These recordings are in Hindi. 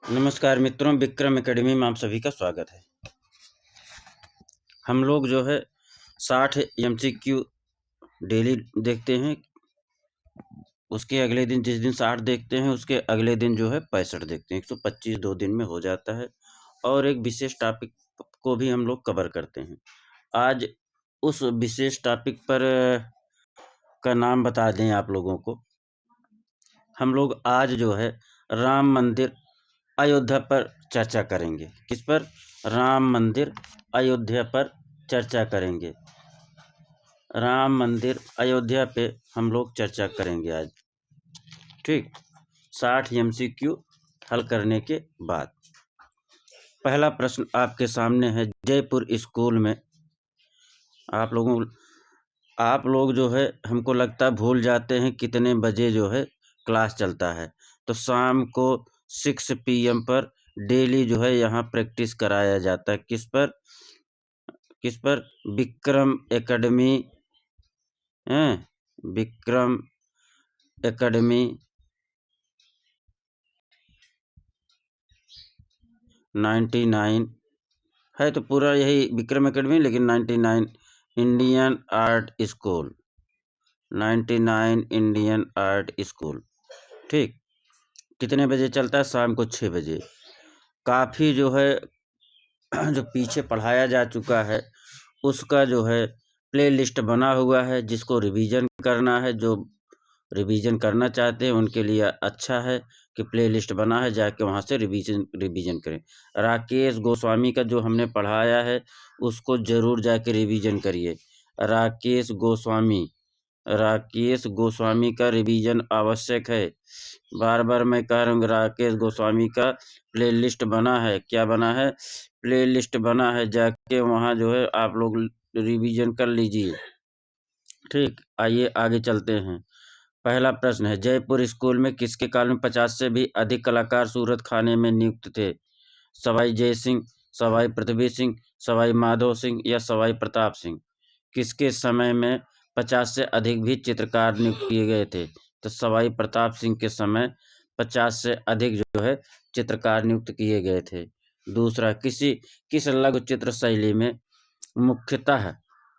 नमस्कार मित्रों, विक्रम एकेडमी में आप सभी का स्वागत है। हम लोग जो है 60 एमसीक्यू डेली देखते हैं। उसके अगले दिन जिस दिन 60 देखते हैं उसके अगले दिन जो है 65 देखते हैं। 125 2 दिन में हो जाता है और एक विशेष टॉपिक को भी हम लोग कवर करते हैं। आज उस विशेष टॉपिक पर का नाम बता दें आप लोगों को। हम लोग आज जो है राम मंदिर अयोध्या पर चर्चा करेंगे। किस पर? राम मंदिर अयोध्या पर चर्चा करेंगे। राम मंदिर अयोध्या पे हम लोग चर्चा करेंगे आज। ठीक, 60 एमसीक्यू हल करने के बाद पहला प्रश्न आपके सामने है। जयपुर स्कूल में आप लोग जो है हमको लगता है भूल जाते हैं कितने बजे जो है क्लास चलता है। तो शाम को 6 PM पर डेली जो है यहाँ प्रैक्टिस कराया जाता है। किस पर? विक्रम एकेडमी है। विक्रम एकेडमी 99 है, तो पूरा यही विक्रम एकेडमी, लेकिन 99 Indian art school, 99 Indian art school. ठीक, कितने बजे चलता है? शाम को 6 बजे। काफ़ी जो है जो पीछे पढ़ाया जा चुका है उसका जो है प्ले लिस्ट बना हुआ है। जिसको रिवीजन करना है, जो रिवीजन करना चाहते हैं उनके लिए अच्छा है कि प्ले लिस्ट बना है, जाके वहाँ से रिवीजन करें। राकेश गोस्वामी का जो हमने पढ़ाया है उसको ज़रूर जाके रिवीजन करिए। राकेश गोस्वामी का रिवीजन आवश्यक है। बार बार मैं कह रहा हूँ, राकेश गोस्वामी का प्ले लिस्ट बना है। क्या बना है? प्ले लिस्ट बना है, जाके वहाँ जो है आप लोग रिवीजन कर लीजिए। ठीक, आइए आगे चलते हैं। पहला प्रश्न है, जयपुर स्कूल में किसके काल में 50 से भी अधिक कलाकार सूरत खाने में नियुक्त थे? सवाई जय सिंह, सवाई पृथ्वी सिंह, सवाई माधो सिंह या सवाई प्रताप सिंह? किसके समय में 50 से अधिक भी चित्रकार नियुक्त किए गए थे? तो सवाई प्रताप सिंह के समय 50 से अधिक जो है चित्रकार नियुक्त किए गए थे। दूसरा, किस लघु चित्र शैली में मुख्यतः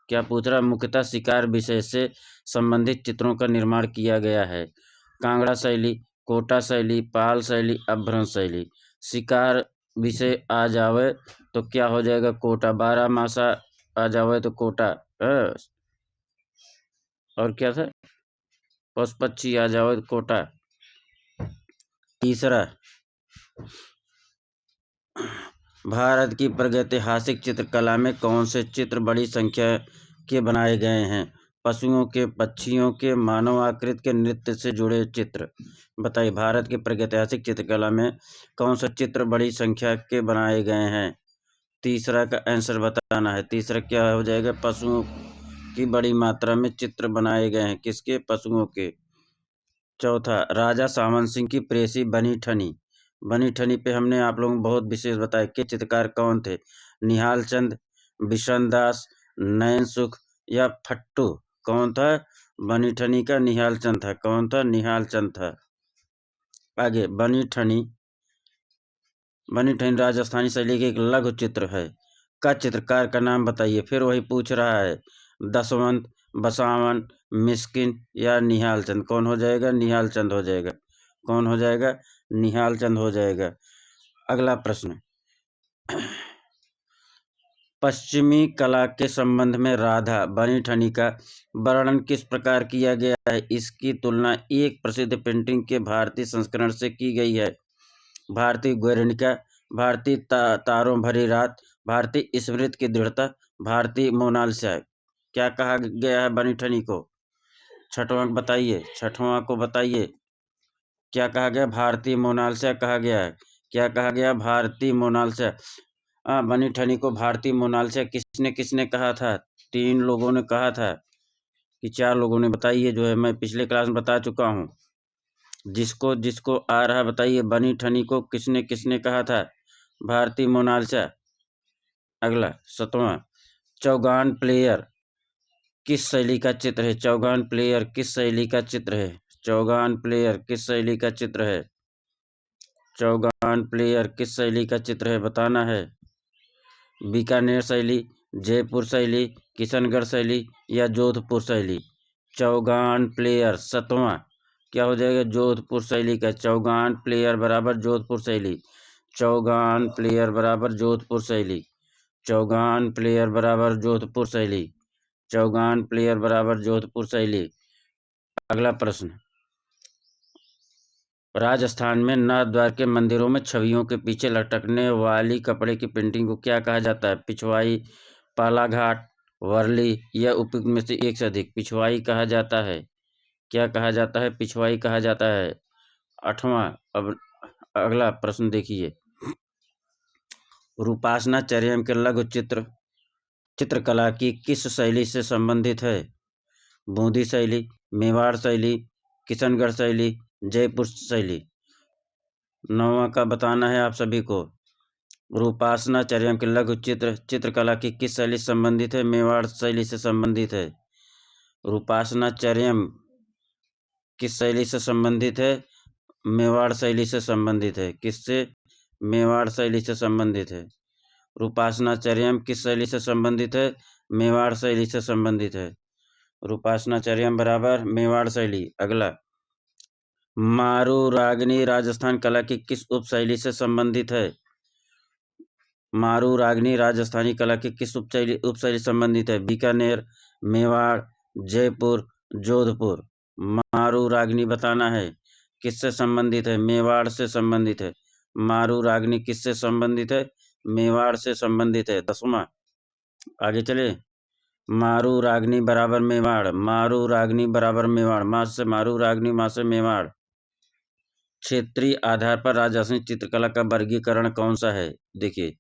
क्या पूछ रहा? मुख्यतः शिकार विषय से संबंधित चित्रों का निर्माण किया गया है। कांगड़ा शैली, कोटा शैली, पाल शैली, अपभ्रंश शैली। शिकार विषय आ जावे तो क्या हो जाएगा? कोटा। बारहमासा आ जावे तो कोटा। और क्या था? पशु पक्षी आ जावे तो कोटा। तीसरा, भारत की प्रागैतिहासिक चित्रकला में कौन से चित्र बड़ी संख्या के बनाए गए हैं? पशुओं के, पक्षियों के, मानव आकृति के, नृत्य से जुड़े चित्र। बताइए, भारत की प्रागैतिहासिक चित्रकला में कौन सा चित्र बड़ी संख्या के बनाए गए हैं? तीसरा का आंसर बताना है। तीसरा क्या हो जाएगा? पशुओं की बड़ी मात्रा में चित्र बनाए गए हैं। किसके? पशुओं के। चौथा, राजा सामंत सिंह की प्रेसी बनी ठनी पे हमने आप लोगों को बहुत विशेष बताया कि चित्रकार कौन थे? निहाल चंद, बिशन दास, नयन सुख या फट्टू? कौन था? बनी ठनी का निहाल चंद था। कौन था? निहाल चंद था। आगे, बनी ठनी राजस्थानी शैली के एक लघु चित्र है का चित्रकार का नाम बताइए। फिर वही पूछ रहा है, दसवंत, बसावन, मिस्किन या निहाल चंद? कौन हो जाएगा? निहाल चंद हो जाएगा। कौन हो जाएगा? निहाल चंद हो जाएगा। अगला प्रश्न, पश्चिमी कला के संबंध में राधा बनी ठनी का वर्णन किस प्रकार किया गया है? इसकी तुलना एक प्रसिद्ध पेंटिंग के भारतीय संस्करण से की गई है। भारतीय ग्वेरनिका, भारतीय तारों भरी रात, भारतीय स्मृति की दृढ़ता, भारतीय मोनालिसा। क्या कहा गया है बनी ठनी को? छठवां बताइए, छठवां को बताइए। क्या कहा गया? भारतीय मोनालिसा कहा गया है। क्या कहा गया? भारतीय मोनालिसा। बनी ठनी को भारतीय मोनालिसा किसने किसने कहा था? 3 लोगों ने कहा था कि 4 लोगों ने? बताइए, जो है मैं पिछले क्लास में बता चुका हूँ। जिसको जिसको आ रहा बताइए, बनी ठनी को किसने किसने कहा था भारतीय मोनालिसा? अगला 7वां, चौगान प्लेयर किस शैली का चित्र है? चौगान प्लेयर किस शैली का चित्र है? चौगान प्लेयर किस शैली का चित्र है? चौगान प्लेयर किस शैली का चित्र है बताना है। बीकानेर शैली, जयपुर शैली, किशनगढ़ शैली या जोधपुर शैली। चौगान प्लेयर 7वां क्या हो जाएगा, जोधपुर शैली का। चौगान प्लेयर बराबर जोधपुर शैली। चौगान प्लेयर बराबर जोधपुर शैली। चौगान प्लेयर बराबर जोधपुर शैली। चौगान प्लेयर बराबर जोधपुर शैली। अगला प्रश्न, राजस्थान में नाथ द्वार के मंदिरों में छवियों के पीछे लटकने वाली कपड़े की पेंटिंग को क्या कहा जाता है। पिछवाई, पालाघाट, वर्ली या उपयुक्त में से एक से अधिक। पिछवाई कहा जाता है। क्या कहा जाता है, पिछवाई कहा जाता है। 8वां। अब अगला प्रश्न देखिए, रूपासना चर्यम के लघु चित्रकला की किस शैली से संबंधित है। बूंदी शैली, मेवाड़ शैली, किशनगढ़ शैली, जयपुर शैली। 9वां का बताना है आप सभी को। रूपासना चर्यम के लघु चित्रकला की किस शैली से संबंधित है। मेवाड़ शैली से संबंधित है। रूपासना चर्यम किस शैली से संबंधित है। मेवाड़ शैली से संबंधित है। किससे, मेवाड़ शैली से संबंधित है। रूपासना चर्यम किस शैली से संबंधित है, मेवाड़ शैली से संबंधित है। रूपासना चर्यम बराबर मेवाड़ शैली। अगला, मारू रागनी राजस्थान कला की किस उपशैली से संबंधित है। मारू रागनी राजस्थानी कला की किस उपशैली संबंधित है। बीकानेर, मेवाड़, जयपुर, जोधपुर। मारू रागनी बताना है किससे संबंधित है, मेवाड़ से संबंधित है। मारू रागनी किससे संबंधित है, मेवाड़ से संबंधित है। 10वां, आगे चले। मारू रागनी बराबर मेवाड़। मारू रागनी बराबर मेवाड़। माँ से मारू रागनी, माँ से मेवाड़। क्षेत्रीय आधार पर राजस्थानी चित्रकला का वर्गीकरण कौन सा है। देखिए,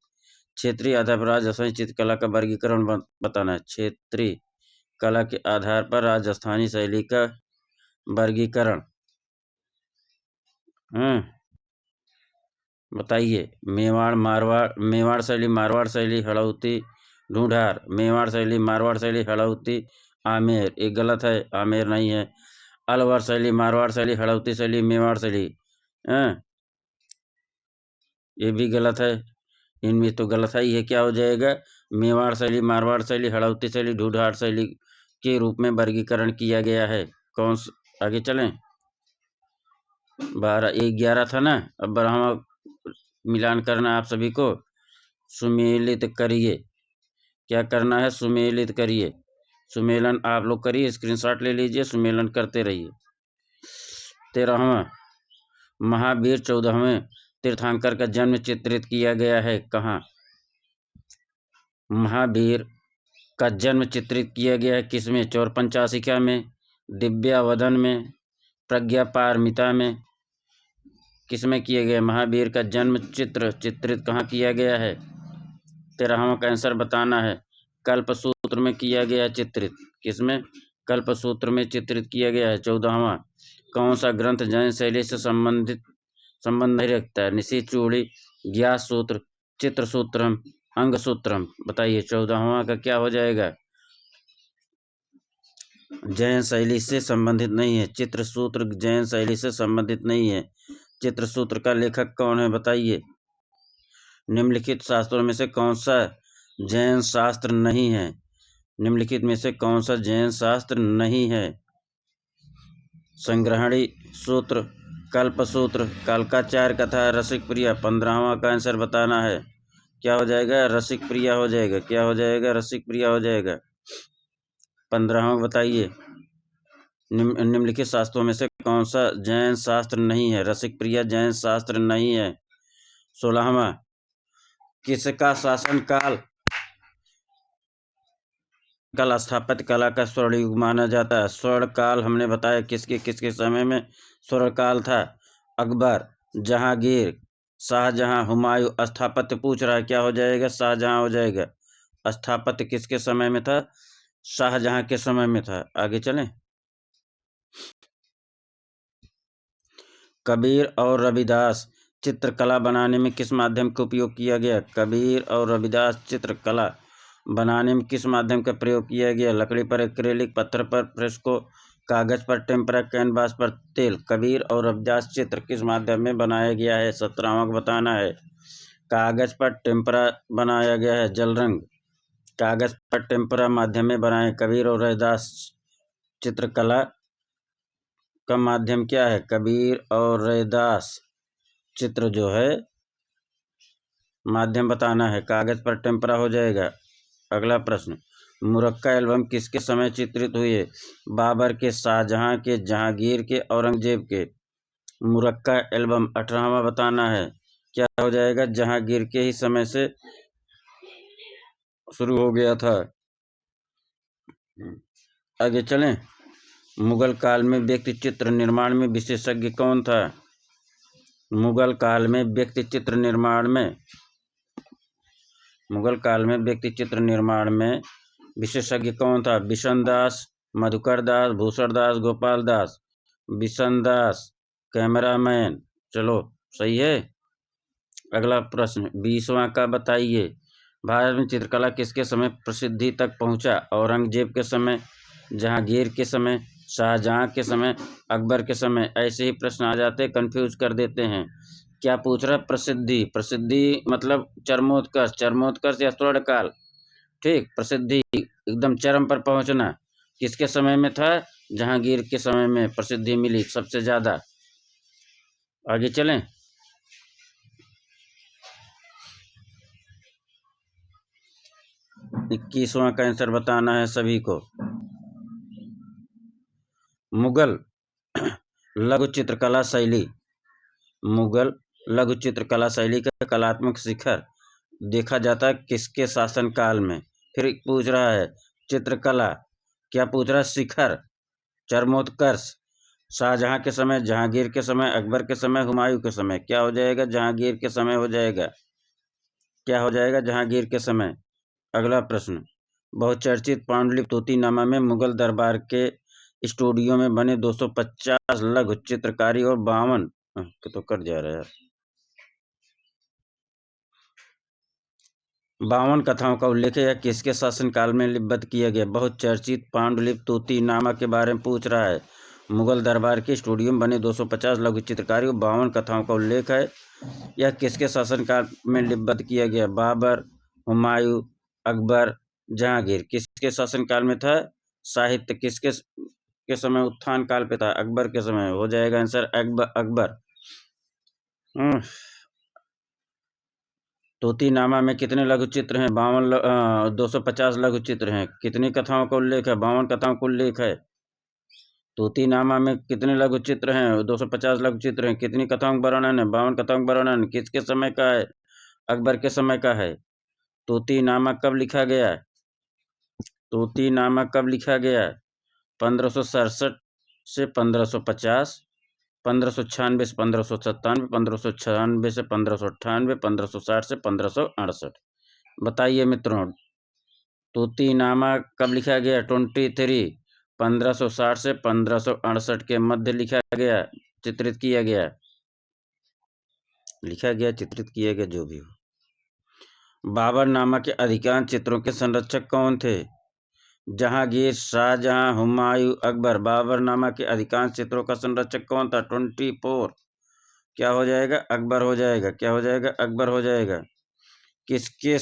क्षेत्रीय आधार पर राजस्थानी चित्रकला का वर्गीकरण बताना है। क्षेत्रीय कला के आधार पर राजस्थानी शैली का वर्गीकरण बताइए। मेवाड़, मारवाड़, मेवाड़ शैली, मारवाड़ शैली, हड़ौती, ढूंढार। मेवाड़ शैली, मारवाड़ शैली, हड़ौती, आमेर। एक गलत है, आमेर नहीं है। अलवर शैली, मारवाड़ शैली, हड़ौती शैली, मेवाड़ शैली। ये भी गलत है। इनमें तो गलत ही है। क्या हो जाएगा, मेवाड़ शैली, मारवाड़ शैली, हड़ौती शैली, ढूंढार शैली के रूप में वर्गीकरण किया गया है। कौन सा, आगे चलें। 11 था ना। अब हम मिलान करना है आप सभी को। सुमेलित करिए। क्या करना है, सुमेलित करिए। सुमेलन आप लोग करिए, स्क्रीनशॉट ले लीजिए, सुमेलन करते रहिए। 13वां, महावीर 14वें तीर्थंकर का जन्म चित्रित किया गया है कहाँ। महावीर का जन्म चित्रित किया गया है किसमें, चौरपंचाशिका में, दिव्यावधन में, प्रज्ञापारमिता में। किसमें किया गया, महावीर का जन्म चित्रित कहाँ किया गया है। 13वां का आंसर बताना है। कल्पसूत्र में किया गया चित्रित। किसमें, कल्पसूत्र में चित्रित किया गया है। 14वां, कौन सा ग्रंथ जैन शैली से संबंध नहीं रखता है। निशिचूड़ी, ज्ञात सूत्र, चित्र सूत्रम, अंग सूत्रम। बताइए 14वां का क्या हो जाएगा। जैन शैली से संबंधित नहीं है। चित्र सूत्र जैन शैली से संबंधित नहीं है। चित्र सूत्र का लेखक कौन है बताइए। निम्नलिखित शास्त्रों में से कौन सा जैन शास्त्र नहीं है। निम्नलिखित में से कौन सा जैन शास्त्र नहीं है। संग्रहणी सूत्र, कल्प सूत्र, कालकाचार्य कथा, रसिक प्रिया। 15वां का आंसर बताना है। क्या हो जाएगा, रसिक प्रिया हो जाएगा। क्या हो जाएगा, रसिक प्रिया हो जाएगा। 15वां बताइए। निम्नलिखित शास्त्रों में से कौन सा जैन शास्त्र नहीं है। रसिक प्रिया जैन शास्त्र नहीं है। 16वां, किसका शासन काल स्थापत्य कला का स्वर्ण युग माना जाता है। स्वर्ण काल हमने बताया किसके समय में स्वर्ण काल था। अकबर, जहांगीर, शाहजहां, हुमायूं। स्थापत्य पूछ रहा है, क्या हो जाएगा, शाहजहां हो जाएगा। स्थापत्य किसके समय में था, शाहजहां के समय में था। आगे चलें। कबीर और रविदास चित्रकला बनाने में किस माध्यम का उपयोग किया गया। कबीर और रविदास चित्रकला बनाने में किस माध्यम का प्रयोग किया गया। लकड़ी पर एक्रेलिक, पत्थर पर फ्रेस्को, कागज पर टेम्परा, कैनवास पर तेल, कबीर और रविदास चित्र किस माध्यम में बनाया गया है? 17वां को बताना है। कागज पर टेम्परा बनाया गया है जल रंग, कागज पर टेम्परा माध्यम में बनाए। कबीर और रविदास चित्रकला का माध्यम क्या है? कबीर और रविदास चित्र जो है माध्यम बताना है, कागज पर टेम्परा हो जाएगा। अगला प्रश्न, मुरक्का एल्बम किसके समय चित्रित हुई है? बाबर के, शाहजहां के, जहांगीर के, औरंगजेब के। मुरक्का एल्बम 18वां बताना है, क्या हो जाएगा? जहांगीर के ही समय से शुरू हो गया था। आगे चलें। मुगल काल में व्यक्ति चित्र निर्माण में विशेषज्ञ कौन था? मुगल काल में व्यक्ति चित्र निर्माण में विशेषज्ञ कौन था? बिशन दास, मधुकर दास, भूषण दास, गोपाल दास। बिशन दास कैमरामैन। चलो सही है। अगला प्रश्न 20वां का बताइए। भारत में चित्रकला किसके समय प्रसिद्धि तक पहुंचा? औरंगजेब के समय, जहांगीर के समय, शाहजहां के समय, अकबर के समय। ऐसे ही प्रश्न आ जाते, कंफ्यूज कर देते हैं। क्या पूछ रहा है? प्रसिद्धि। प्रसिद्धि मतलब चरमोत्कर्ष, चरमोत्कर्ष या स्वर्णकाल। ठीक, प्रसिद्धि एकदम चरम पर पहुंचना किसके समय में था? जहांगीर के समय में प्रसिद्धि मिली सबसे ज्यादा। आगे चलें। 21वां का आंसर बताना है सभी को। मुगल लघु चित्रकला शैली, मुगल लघु चित्रकला शैली का कलात्मक शिखर देखा जाता है किसके शासनकाल में? फिर पूछ रहा है चित्रकला, क्या पूछ रहा है? शिखर, चरमोत्कर्ष, शाहजहां के समय, जहांगीर के समय, अकबर के समय, हुमायूं के समय। क्या हो जाएगा? जहांगीर के समय हो जाएगा। क्या हो जाएगा? जहांगीर के समय। अगला प्रश्न, बहुचर्चित पांडुलिपि तूतीनामा में मुगल दरबार के स्टूडियो में बने 250 लघु चित्रकारी और 52 तो कट जा रहा है, 52 कथाओं का उल्लेख है। यह किसके शासनकाल में लिपिबद्ध किया गया? बहुत चर्चित पांडुलिपि तूतीनामा के बारे में पूछ रहा है। मुगल दरबार के स्टूडियो में बने 250 लघु चित्रकारी और 52 कथाओं का उल्लेख है। यह किसके शासनकाल में लिपिबद्ध किया गया? बाबर, हुमायूं, अकबर, जहांगीर। किसके शासनकाल में था? साहित्य किसके के समय उत्थान काल पे था? अकबर के समय। हो जाएगा आंसर अकबर। तूतीनामा में कितने लघु चित्र हैं? 250 लघु चित्र हैं। कितनी कथाओं का उल्लेख है? 52 कथाओं का उल्लेख है। तूतीनामा में कितने लघु चित्र हैं? 250 लघु चित्र हैं। कितनी कथाओं का वर्णन है? 52 कथाओं का वर्णन। किसके समय का है? अकबर के समय का है। तूतीनामा कब लिखा गया? तूतीनामा कब लिखा गया? 1567 से 1550, 1596 से 1597, 1596 से 1598, 1560 से 1568। बताइए मित्रों, तूतीनामा कब लिखा गया? 23 1560 से 1568 के मध्य लिखा गया, चित्रित किया गया, चित्रित किया गया, जो भी हो। बाबरनामा के अधिकांश चित्रों के संरक्षक कौन थे? जहांगीर, शाहजहां, हुमायूं, अकबर। बाबरनामा के अधिकांश चित्रों का संरक्षक कौन था? 24। क्या हो जाएगा? अकबर हो जाएगा। क्या हो जाएगा? अकबर हो जाएगा। किसने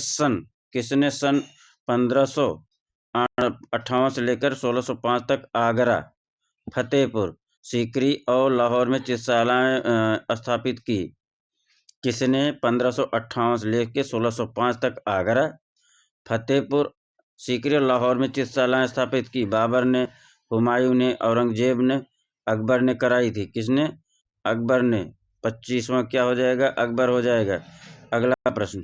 सन 1558 से लेकर 1605 तक आगरा, फतेहपुर सीकरी और लाहौर में चित्रशालाएं स्थापित की? किसने 1558 से लेकर 1605 तक आगरा, फतेहपुर सीकरी और लाहौर में चित्रशालाएं स्थापित की? बाबर ने, हुमायूं ने, औरंगजेब ने, अकबर ने कराई थी? किसने? अकबर ने। 25वां क्या हो जाएगा? अकबर हो जाएगा। अगला प्रश्न,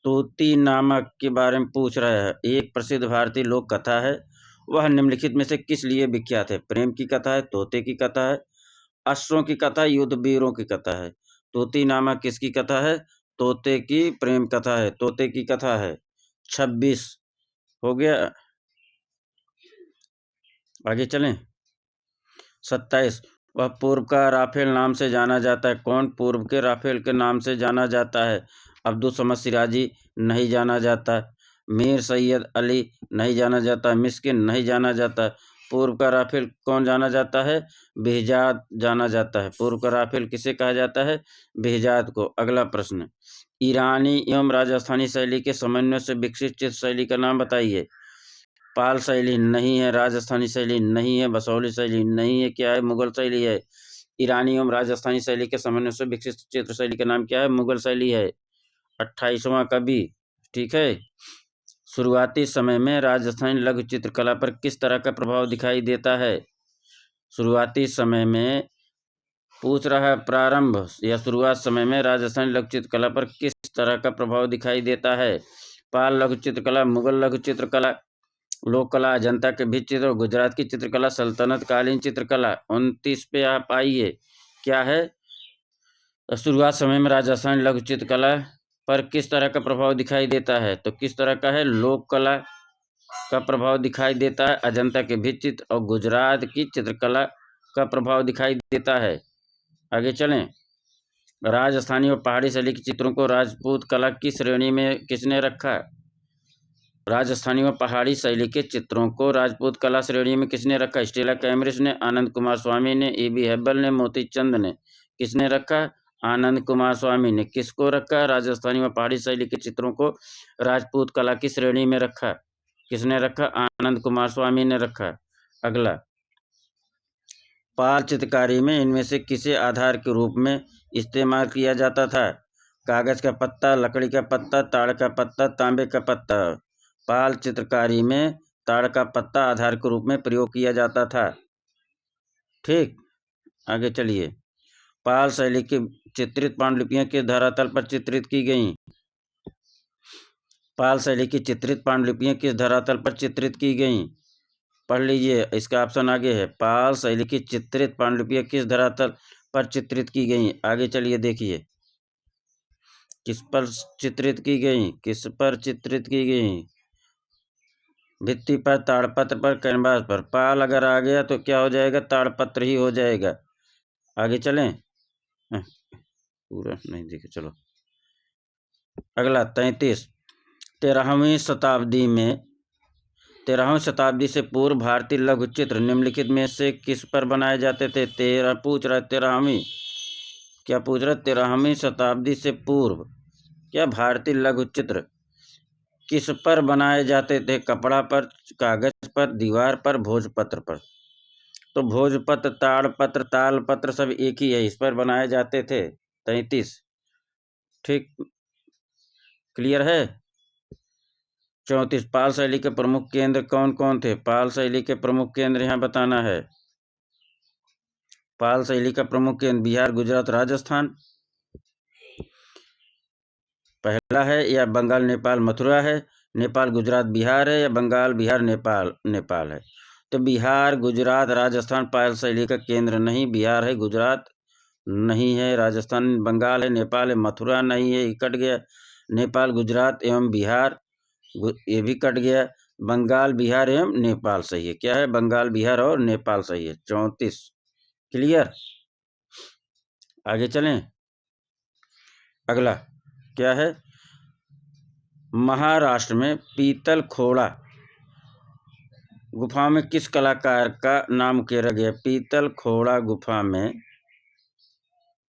तूतीनामा के बारे में पूछ रहा है। एक प्रसिद्ध भारतीय लोक कथा है, वह निम्नलिखित में से किस लिए विख्यात है? प्रेम की कथा है, तोते की कथा है, अश्वों की कथा, युद्ध वीरों की कथा है? तूतीनामा किसकी कथा है? तोते की प्रेम कथा है, तोते की कथा है। 26 हो गया। आगे चलें। 27, वह पूर्व का राफेल नाम से जाना जाता है। कौन पूर्व के राफेल के नाम से जाना जाता है? अब्दुल समद सिराजी नहीं जाना जाता, मीर सैयद अली नहीं जाना जाता, मिस्किन नहीं जाना जाता, पूर्व का राफेल कौन जाना जाता है? बेहजाद जाना जाता है। पूर्व का राफेल किसे कहा जाता है? बेहजाद को। अगला प्रश्न, ईरानी एवं राजस्थानी शैली के समन्वय से विकसित चित्र शैली का नाम बताइए। पाल शैली नहीं है, राजस्थानी शैली नहीं है, बसौली शैली नहीं है, क्या है? मुगल शैली है। ईरानी एवं राजस्थानी शैली के समन्वय से विकसित चित्र शैली का नाम क्या है? मुगल शैली है। 28वां कवि, ठीक है। शुरुआती समय में राजस्थानी लघु चित्रकला पर किस तरह का प्रभाव दिखाई देता है? शुरुआती समय में पूछ रहा है, प्रारंभ या शुरुआत समय में राजस्थानी लघु चित्रकला पर किस तरह का प्रभाव दिखाई देता है? पाल लघु चित्रकला, मुगल लघु चित्रकला, लोक कला, अजंता के भित्ति चित्र, गुजरात की चित्रकला, सल्तनत कालीन चित्रकला। 29 पे आप आइए, क्या है? शुरुआत समय में राजस्थानी लघु चित्रकला पर किस तरह का प्रभाव दिखाई देता है? तो किस तरह का है? लोक कला का प्रभाव दिखाई देता है, अजंता के भित्ति चित्र और गुजरात की चित्रकला का प्रभाव दिखाई देता है। आगे चलें। राजस्थानी और पहाड़ी शैली के चित्रों को राजपूत कला की श्रेणी में किसने रखा? राजस्थानी और पहाड़ी शैली के चित्रों को राजपूत कला श्रेणी में किसने रखा? स्टेला कैमरिस ने, आनंद कुमार स्वामी ने, ए.बी. हेब्बल ने, मोती चंद ने। किसने रखा? आनंद कुमार स्वामी ने। किसको रखा? राजस्थानी और पहाड़ी शैली के चित्रों को राजपूत कला की श्रेणी में रखा। किसने रखा? आनंद कुमार स्वामी ने रखा। अगला, पाल चित्रकारी में इनमें से किसे आधार के रूप में इस्तेमाल किया जाता था? कागज का पत्ता, लकड़ी का पत्ता, ताड़ का पत्ता, तांबे का पत्ता। पाल चित्रकारी में ताड़ का पत्ता आधार के रूप में प्रयोग किया जाता था। ठीक, आगे चलिए। पाल शैली की चित्रित पांडुलिपियां किस धरातल पर चित्रित की गईं? पाल शैली की चित्रित पांडुलिपियां किस धरातल पर चित्रित की गईं? पढ़ लीजिए, इसका ऑप्शन आगे है। पाल शैली की चित्रित पांडुलिपियां किस धरातल पर चित्रित की गईं? आगे चलिए देखिए, किस पर चित्रित की गईं? किस पर चित्रित की गईं? भित्ति पर, ताड़पत्र पर, कैनवास पर। पाल अगर आ गया तो क्या हो जाएगा? ताड़पत्र ही हो जाएगा। आगे चलें, पूरा नहीं देखे, चलो अगला 33। 13वीं शताब्दी से पूर्व भारतीय लघु चित्र निम्नलिखित में से किस पर बनाए जाते थे? पूछ रहा है 13वीं, क्या पूछ रहा है? 13वीं शताब्दी से पूर्व क्या भारतीय लघु चित्र किस पर बनाए जाते थे? कपड़ा पर, कागज पर, दीवार पर, भोजपत्र पर। तो भोजपत्र, ताड़पत्र, तालपत्र सब एक ही है, इस पर बनाए जाते थे। 33, ठीक, क्लियर है। 34। पाल शैली के प्रमुख केंद्र कौन कौन थे? पाल शैली के प्रमुख केंद्र यहाँ बताना है। पाल शैली का प्रमुख केंद्र बिहार, गुजरात, राजस्थान पहला है, या बंगाल, नेपाल, मथुरा है? नेपाल, गुजरात, बिहार है? या बंगाल, बिहार, नेपाल है? तो बिहार, गुजरात, राजस्थान पाल शैली का केंद्र नहीं। बिहार है, गुजरात नहीं है, राजस्थान, बंगाल है, नेपाल है, मथुरा नहीं है, ये कट गया। नेपाल, गुजरात एवं बिहार, ये भी कट गया। बंगाल, बिहार एवं नेपाल सही है। क्या है? बंगाल, बिहार और नेपाल सही है। 34, क्लियर। आगे चलें। अगला क्या है? महाराष्ट्र में पीतल खोड़ा गुफा में किस कलाकार का नाम उकेरा गया? पीतल खोड़ा गुफा में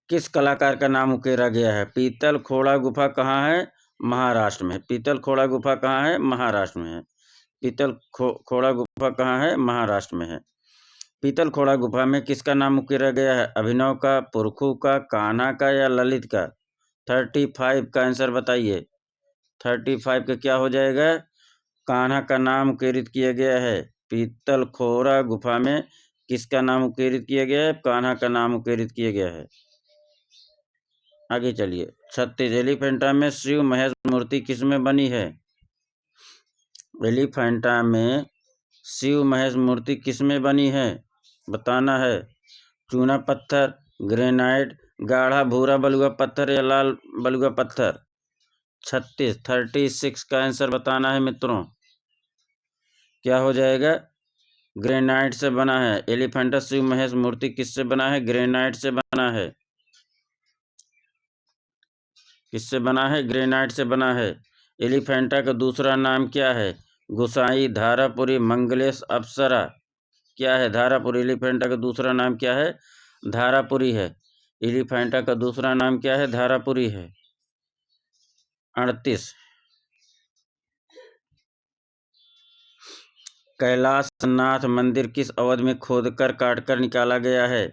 किस कलाकार का नाम उकेरा गया है? पीतल खोड़ा गुफा कहाँ है? महाराष्ट्र में। पीतल खोड़ा गुफा कहाँ है? महाराष्ट्र में है। पीतल खोड़ा गुफा कहाँ है? महाराष्ट्र में है। पीतल खोड़ा गुफा में किसका नाम उकेरा गया है? अभिनव का, पुरखू का, कान्हा का या ललित का? 35 का आंसर बताइए। 35 का क्या हो जाएगा? कान्हा का नाम उकेरित किया गया है। पीतल खोड़ा गुफा में किसका नाम उकेरित किया गया है? कान्हा का नाम उकेरित किया गया है। आगे चलिए। 36। एलिफेंटा में शिव महेश मूर्ति किस में बनी है? एलिफेंटा में शिव महेश मूर्ति किस में बनी है? बताना है। चूना पत्थर, ग्रेनाइट, गाढ़ा भूरा बलुआ पत्थर या लाल बलुआ पत्थर? 36 का आंसर बताना है मित्रों। क्या हो जाएगा? ग्रेनाइट से बना है। एलिफेंटा शिव महेश मूर्ति किससे बना है? ग्रेनाइट से बना है। किससे बना है? ग्रेनाइट से बना है। एलिफेंटा का दूसरा नाम क्या है? गुसाई, धारापुरी, मंगलेश, अप्सरा। क्या है? धारापुरी। एलिफेंटा का दूसरा नाम क्या है? धारापुरी है। एलिफेंटा का दूसरा नाम क्या है? धारापुरी है। 38। कैलाशनाथ मंदिर किस अवधि में खोदकर काटकर निकाला गया है?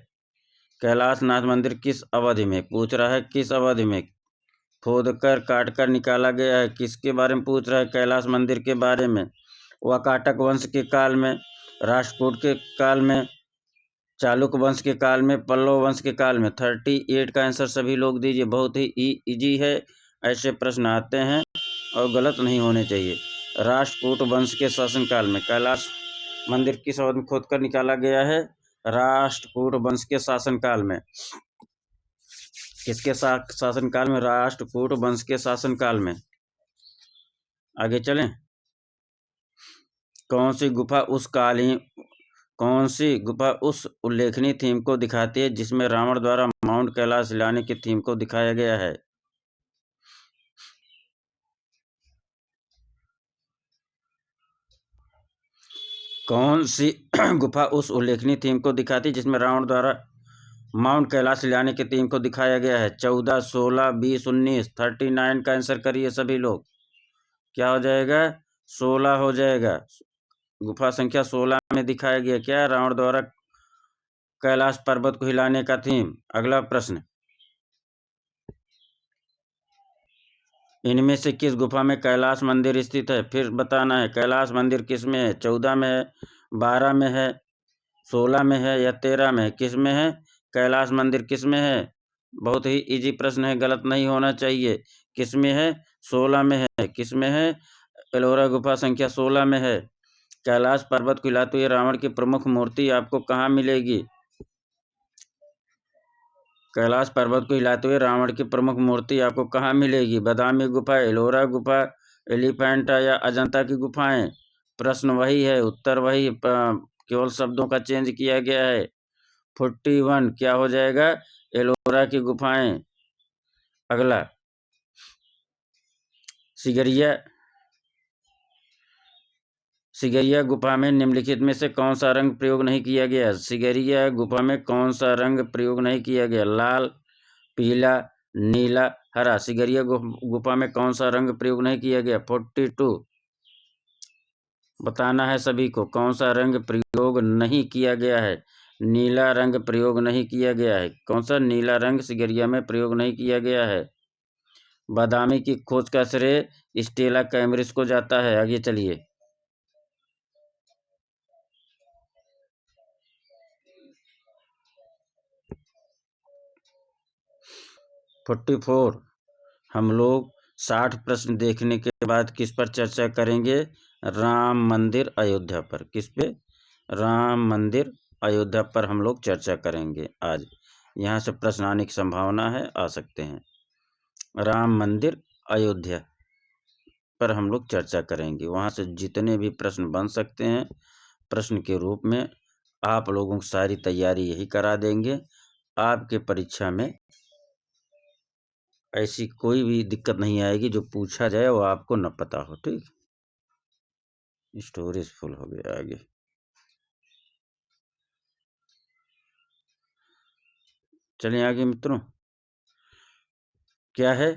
कैलाशनाथ मंदिर किस अवधि में पूछ रहा है? किस अवधि में खोदकर काटकर निकाला गया है? किसके बारे में पूछ रहा है? कैलाश मंदिर के बारे में। वाकाटक वंश के काल में, राष्ट्रकूट के काल में, चालुक्य वंश के काल में, पल्लव वंश के काल में। 38 का आंसर सभी लोग दीजिए। बहुत ही इजी है, ऐसे प्रश्न आते हैं और गलत नहीं होने चाहिए। राष्ट्रकूट वंश के शासनकाल में कैलाश मंदिर किस अवधि में खोदकर निकाला गया है? राष्ट्रकूट वंश के शासनकाल में। किसके शासनकाल में? राष्ट्रकूट वंश के शासनकाल में। आगे चलें। कौन सी गुफा उस उल्लेखनीय थीम को दिखाती है जिसमें रावण द्वारा माउंट कैलाश लाने की थीम को दिखाया गया है? कौन सी गुफा उस उल्लेखनीय थीम को दिखाती है जिसमें रावण द्वारा माउंट कैलाश लाने की थीम को दिखाया गया है? 14, 16, 20, 19। 39 का आंसर करिए सभी लोग। क्या हो जाएगा? 16 हो जाएगा। गुफा संख्या 16 में दिखाया गया क्या? रावण द्वारा कैलाश पर्वत को हिलाने का थीम। अगला प्रश्न। इनमें से किस गुफा में कैलाश मंदिर स्थित है? फिर बताना है कैलाश मंदिर किस में है? 14 में है, 12 में है, 16 में है या 13 में है? किस में है? कैलाश मंदिर किस में है? बहुत ही इजी प्रश्न है, गलत नहीं होना चाहिए। किस में है? 16 में है। किस में है? एलोरा गुफा संख्या 16 में है। कैलाश पर्वत को हिलाते हुए रावण की प्रमुख मूर्ति आपको कहाँ मिलेगी? कैलाश पर्वत को हिलाते हुए रावण की प्रमुख मूर्ति आपको कहाँ मिलेगी? बादामी गुफा, एलोरा गुफा, एलिफेंटा या अजंता की गुफाएं? प्रश्न वही है, उत्तर वही, केवल शब्दों का चेंज किया गया है। 41 क्या हो जाएगा? एलोरा की गुफाएं। अगला। सिगरिया गुफा में निम्नलिखित में से कौन सा रंग प्रयोग नहीं किया गया? सिगरिया गुफा में कौन सा रंग प्रयोग नहीं किया गया? लाल, पीला, नीला, हरा। सिगरिया गुफा में कौन सा रंग प्रयोग नहीं किया गया? 42 बताना है सभी को। कौन सा रंग प्रयोग नहीं किया गया है? नीला रंग प्रयोग नहीं किया गया है। कौन सा? नीला रंग सिगरिया में प्रयोग नहीं किया गया है। बादामी की खोज का श्रेय स्टेला कैम्ब्रिज को जाता है। आगे चलिए। 44 हम लोग 60 प्रश्न देखने के बाद किस पर चर्चा करेंगे? राम मंदिर अयोध्या पर। किस पे? राम मंदिर अयोध्या पर हम लोग चर्चा करेंगे आज। यहाँ से प्रश्न आने की संभावना है, आ सकते हैं। राम मंदिर अयोध्या पर हम लोग चर्चा करेंगे। वहाँ से जितने भी प्रश्न बन सकते हैं प्रश्न के रूप में आप लोगों की सारी तैयारी यही करा देंगे। आपके परीक्षा में ऐसी कोई भी दिक्कत नहीं आएगी जो पूछा जाए वो आपको न पता हो। ठीक, स्टोरेज फुल हो गया। आगे चलिए आगे मित्रों। क्या है?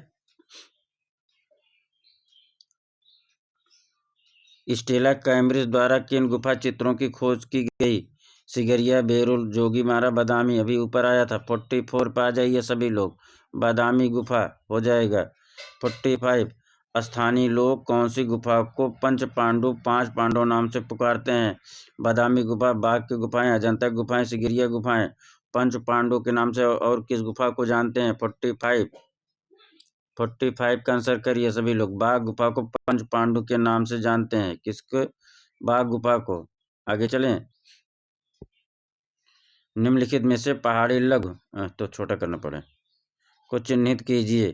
स्टेला कैम्ब्रिज द्वारा किन गुफा चित्रों की खोज की गई? सिगरिया, बेरुल, जोगीमारा, बादामी। अभी ऊपर आया था। 44 पे आ जाइए सभी लोग। बादामी गुफा हो जाएगा। 45 स्थानीय लोग कौन सी गुफा को पांच पांडव नाम से पुकारते हैं? बादामी गुफा, बाघ की गुफाएं, अजंता गुफाएं, सिगरिया गुफाएं। पंच पांडव के नाम से और किस गुफा को जानते हैं? 45 का आंसर करिए सभी लोग। बाघ गुफा को पंच पांडु के नाम से जानते हैं। किसको? बाघ गुफा को। आगे चलें। निम्नलिखित में से पहाड़ी लघु तो छोटा करना पड़े को चिन्हित कीजिए।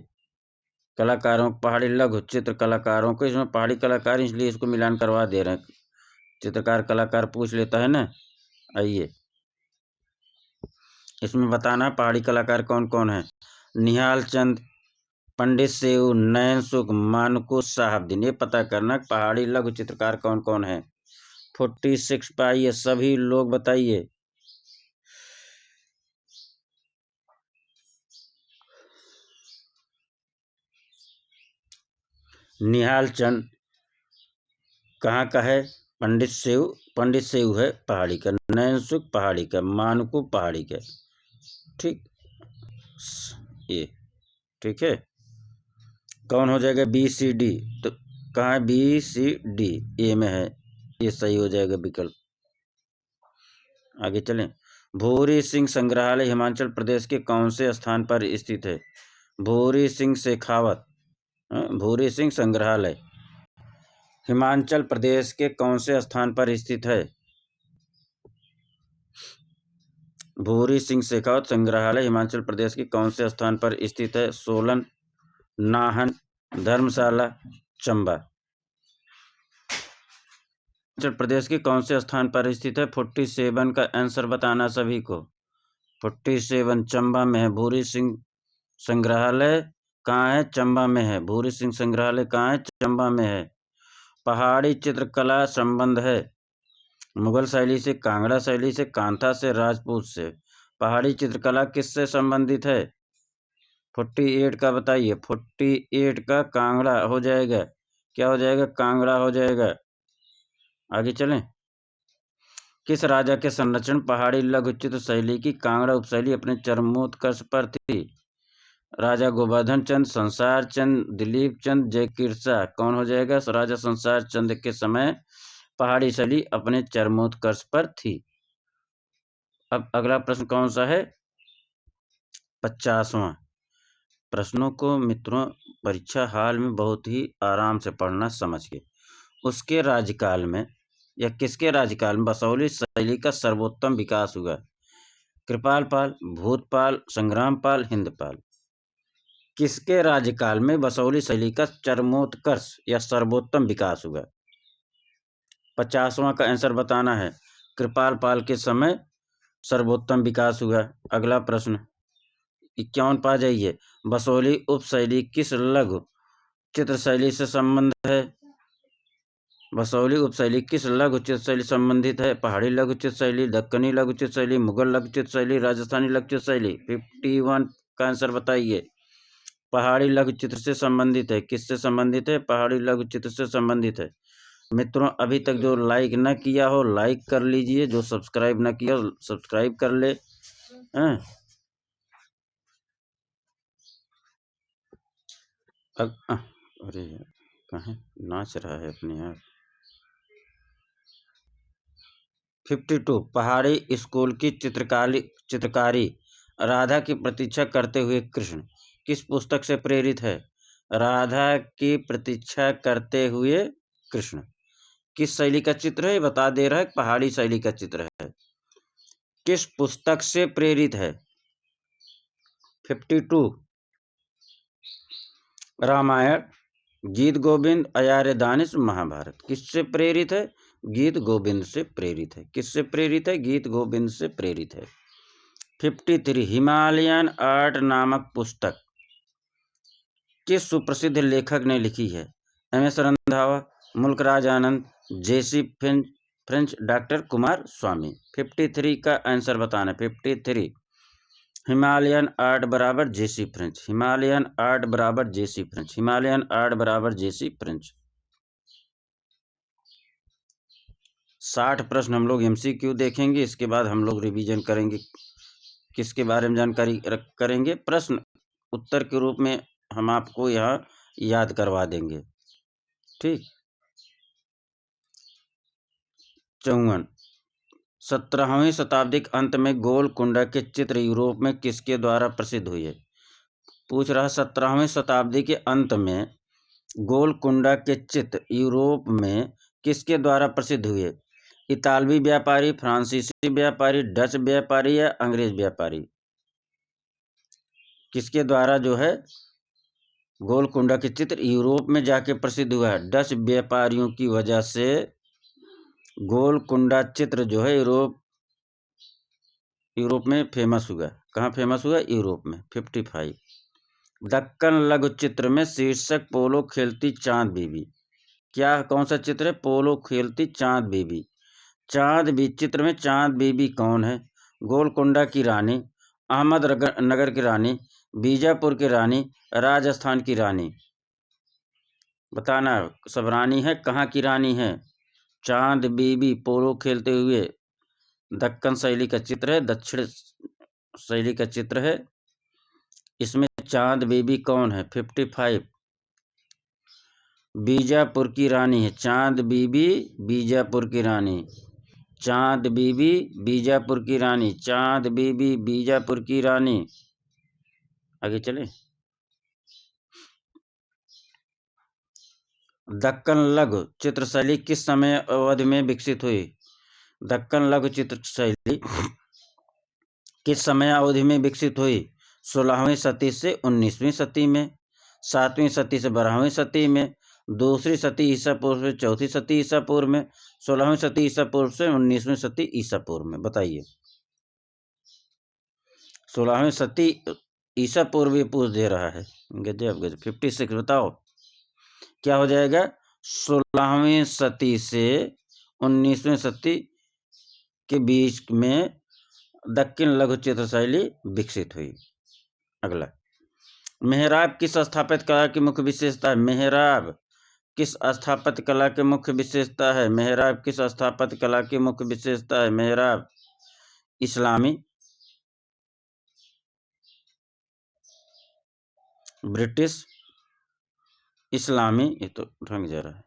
कलाकारों, पहाड़ी लघु चित्र कलाकारों को, इसमें पहाड़ी कलाकार इसलिए इसको मिलान करवा दे रहे हैं। चित्रकार कलाकार पूछ लेता है ना। आइए इसमें बताना पहाड़ी कलाकार कौन कौन है। निहाल चंद, पंडित सेऊ, नयन सुख, मानकू साहबदीन। ये पता करना पहाड़ी लघु चित्रकार कौन कौन है। 46 पाइए, सभी लोग बताइए। निहाल चंद कहाँ का है? पंडित सेऊ है पहाड़ी का, नयन सुख पहाड़ी का, मानकू पहाड़ी का। ठीक, ये ठीक है। कौन हो जाएगा? B C D. तो कहाँ है? बी सी डी ए में है, ये सही हो जाएगा विकल्प। आगे चलें। भूरी सिंह संग्रहालय हिमाचल प्रदेश के कौन से स्थान पर स्थित है? भूरी सिंह शेखावत भूरी सिंह संग्रहालय हिमाचल प्रदेश के कौन से स्थान पर स्थित है? भूरी सिंह शेखावत संग्रहालय हिमाचल प्रदेश के कौन से स्थान पर स्थित है? सोलन, नाहन, धर्मशाला, चंबा। हिमाचल प्रदेश के कौन से स्थान पर स्थित है? 47 का आंसर बताना सभी को। 47 चंबा में है। भूरी सिंह संग्रहालय कहाँ है? चंबा में है। भूरी सिंह संग्रहालय कहाँ है? चंबा में है। पहाड़ी चित्रकला संबंध है मुगल शैली से, कांगड़ा शैली से, कांथा से, राजपूत से। पहाड़ी चित्रकला किससे संबंधित है? 48 का बताइए। 48 का कांगड़ा हो जाएगा। क्या हो जाएगा? कांगड़ा हो जाएगा। आगे चलें। किस राजा के संरक्षण पहाड़ी लघु चित्र शैली की कांगड़ा उपशैली अपने चरमोत्कर्ष पर थी? राजा गोवर्धन चंद, संसार चंद, दिलीप चंद, जयकिरसा। कौन हो जाएगा? राजा संसार चंद के समय पहाड़ी शैली अपने चरमोत्कर्ष पर थी। अब अगला प्रश्न कौन सा है? 50वां। प्रश्नों को मित्रों परीक्षा हाल में बहुत ही आराम से पढ़ना, समझ के। उसके राज्यकाल में या किसके राज्यकाल में बसौली शैली का सर्वोत्तम विकास हुआ? कृपाल पाल, भूतपाल, संग्राम पाल, हिंदपाल। किसके राज्यकाल में बसौली शैली का चरमोत्कर्ष या सर्वोत्तम विकास हुआ? 50वां का आंसर बताना है। कृपाल पाल के समय सर्वोत्तम विकास हुआ। अगला प्रश्न 51 पा जाइए। बसौली उपशैली किस लघु चित्र शैली से संबंध है? बसौली उपशैली किस लघु चित्र शैली संबंधित है? पहाड़ी लघु चित्र शैली, दक्कनी लघु चित्र शैली, मुगल लघु चित्र शैली, राजस्थानी लघु चित्र शैली। 51 का आंसर बताइए। पहाड़ी लघु चित्र से संबंधित है। किससे संबंधित है? पहाड़ी लघु चित्र से संबंधित है। मित्रों अभी तक जो लाइक न किया हो लाइक कर लीजिए, जो सब्सक्राइब न किया हो सब्सक्राइब कर ले। अरे कहाँ नाच रहा है अपने आप। 52 पहाड़ी स्कूल की चित्रकारी राधा की प्रतीक्षा करते हुए कृष्ण किस पुस्तक से प्रेरित है? राधा की प्रतीक्षा करते हुए कृष्ण किस शैली का चित्र है? बता दे रहा है पहाड़ी शैली का चित्र है। किस पुस्तक से प्रेरित है? 52 रामायण, गीत गोविंद, अयार दानिश, महाभारत। किससे प्रेरित है? गीत गोविंद से प्रेरित है। किससे प्रेरित है? गीत गोविंद से प्रेरित है। 53 हिमालयन आर्ट नामक पुस्तक किस सुप्रसिद्ध लेखक ने लिखी है? एम.एस. रंधावा, मुल्कराज आनंद, जेसी फ्रेंच, डॉक्टर कुमार स्वामी। 53 का आंसर बताना। 53 हिमालयन आर्ट बराबर जेसी फ्रेंच। हिमालयन आर्ट बराबर जेसी फ्रेंच। हिमालयन आर्ट बराबर जेसी फ्रेंच। 60 प्रश्न हम लोग एमसीक्यू देखेंगे। इसके बाद हम लोग रिवीजन करेंगे। किसके बारे में जानकारी करेंगे? प्रश्न उत्तर के रूप में हम आपको यहाँ याद करवा देंगे। ठीक। 54 17वीं शताब्दी के अंत में गोलकुंडा के चित्र यूरोप में किसके द्वारा प्रसिद्ध हुए? पूछ रहा 17वीं शताब्दी के अंत में गोलकुंडा के चित्र यूरोप में किसके द्वारा प्रसिद्ध हुए? इतालवी व्यापारी, फ्रांसीसी व्यापारी, डच व्यापारी या अंग्रेज व्यापारी? किसके द्वारा जो है गोलकुंडा के चित्र यूरोप में जाके प्रसिद्ध हुआ है? डच व्यापारियों की वजह से गोलकुंडा चित्र जो है यूरोप में फेमस हुआ। कहाँ फेमस हुआ? यूरोप में। 55 दक्कन लघु चित्र में शीर्षक पोलो खेलती चांद बीबी। क्या कौन सा चित्र है? पोलो खेलती चांद बीबी। चांद बीबी, चित्र में चांद बीबी कौन है? गोलकुंडा की रानी, अहमदनगर की रानी, बीजापुर की रानी, राजस्थान की रानी। बताना सब रानी है, कहाँ की रानी है? चांद बीबी पोलो खेलते हुए, दक्कन शैली का चित्र है, दक्षिण शैली का चित्र है। इसमें चांद बीबी कौन है? 55। बीजापुर की रानी है, चांद बीबी बीजापुर की रानी, चांद बीबी बीजापुर की रानी, चांद बीबी बीजापुर की रानी। आगे चले। दक्कन लघु चित्रशैली किस समय अवधि में विकसित हुई? दक्कन लघु चित्रशैली किस समय अवधि में विकसित हुई? 16वीं सदी से 19वीं सदी में, 7वीं सदी से 12वीं सदी में, दूसरी सदी ईसा पूर्व से चौथी सदी ईसा पूर्व में, 16वीं सदी ईसा पूर्व से 19वीं सदी ईसा पूर्व में। बताइए। 16वीं सदी ईसा पूर्व ये पूछ दे रहा है। गजब गजब। 56 बताओ क्या हो जाएगा? 16वीं सदी से 19वीं सदी के बीच में दक्कन लघु चित्रशैली विकसित हुई। अगला, मेहराब किस स्थापत्य कला की मुख्य विशेषता है? मेहराब किस स्थापत्य कला की मुख्य विशेषता है? मेहराब किस स्थापत्य कला की मुख्य विशेषता है? मेहराब इस्लामी, ब्रिटिश, इस्लामी, ये तो ढंग जा रहा है,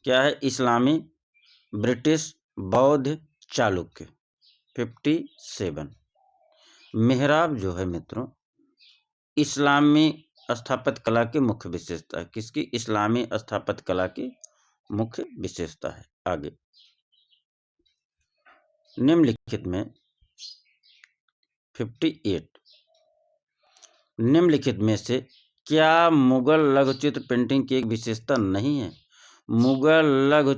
क्या है? इस्लामी, ब्रिटिश, बौद्ध, चालुक्य। 57। मेहराब जो है मित्रों इस्लामी स्थापत्य कला की मुख्य विशेषता है। किसकी? इस्लामी स्थापत्य कला की मुख्य विशेषता है। आगे, निम्नलिखित में 58 निम्नलिखित में से क्या मुगल लघु चित्र पेंटिंग की एक विशेषता नहीं है? मुगल लघु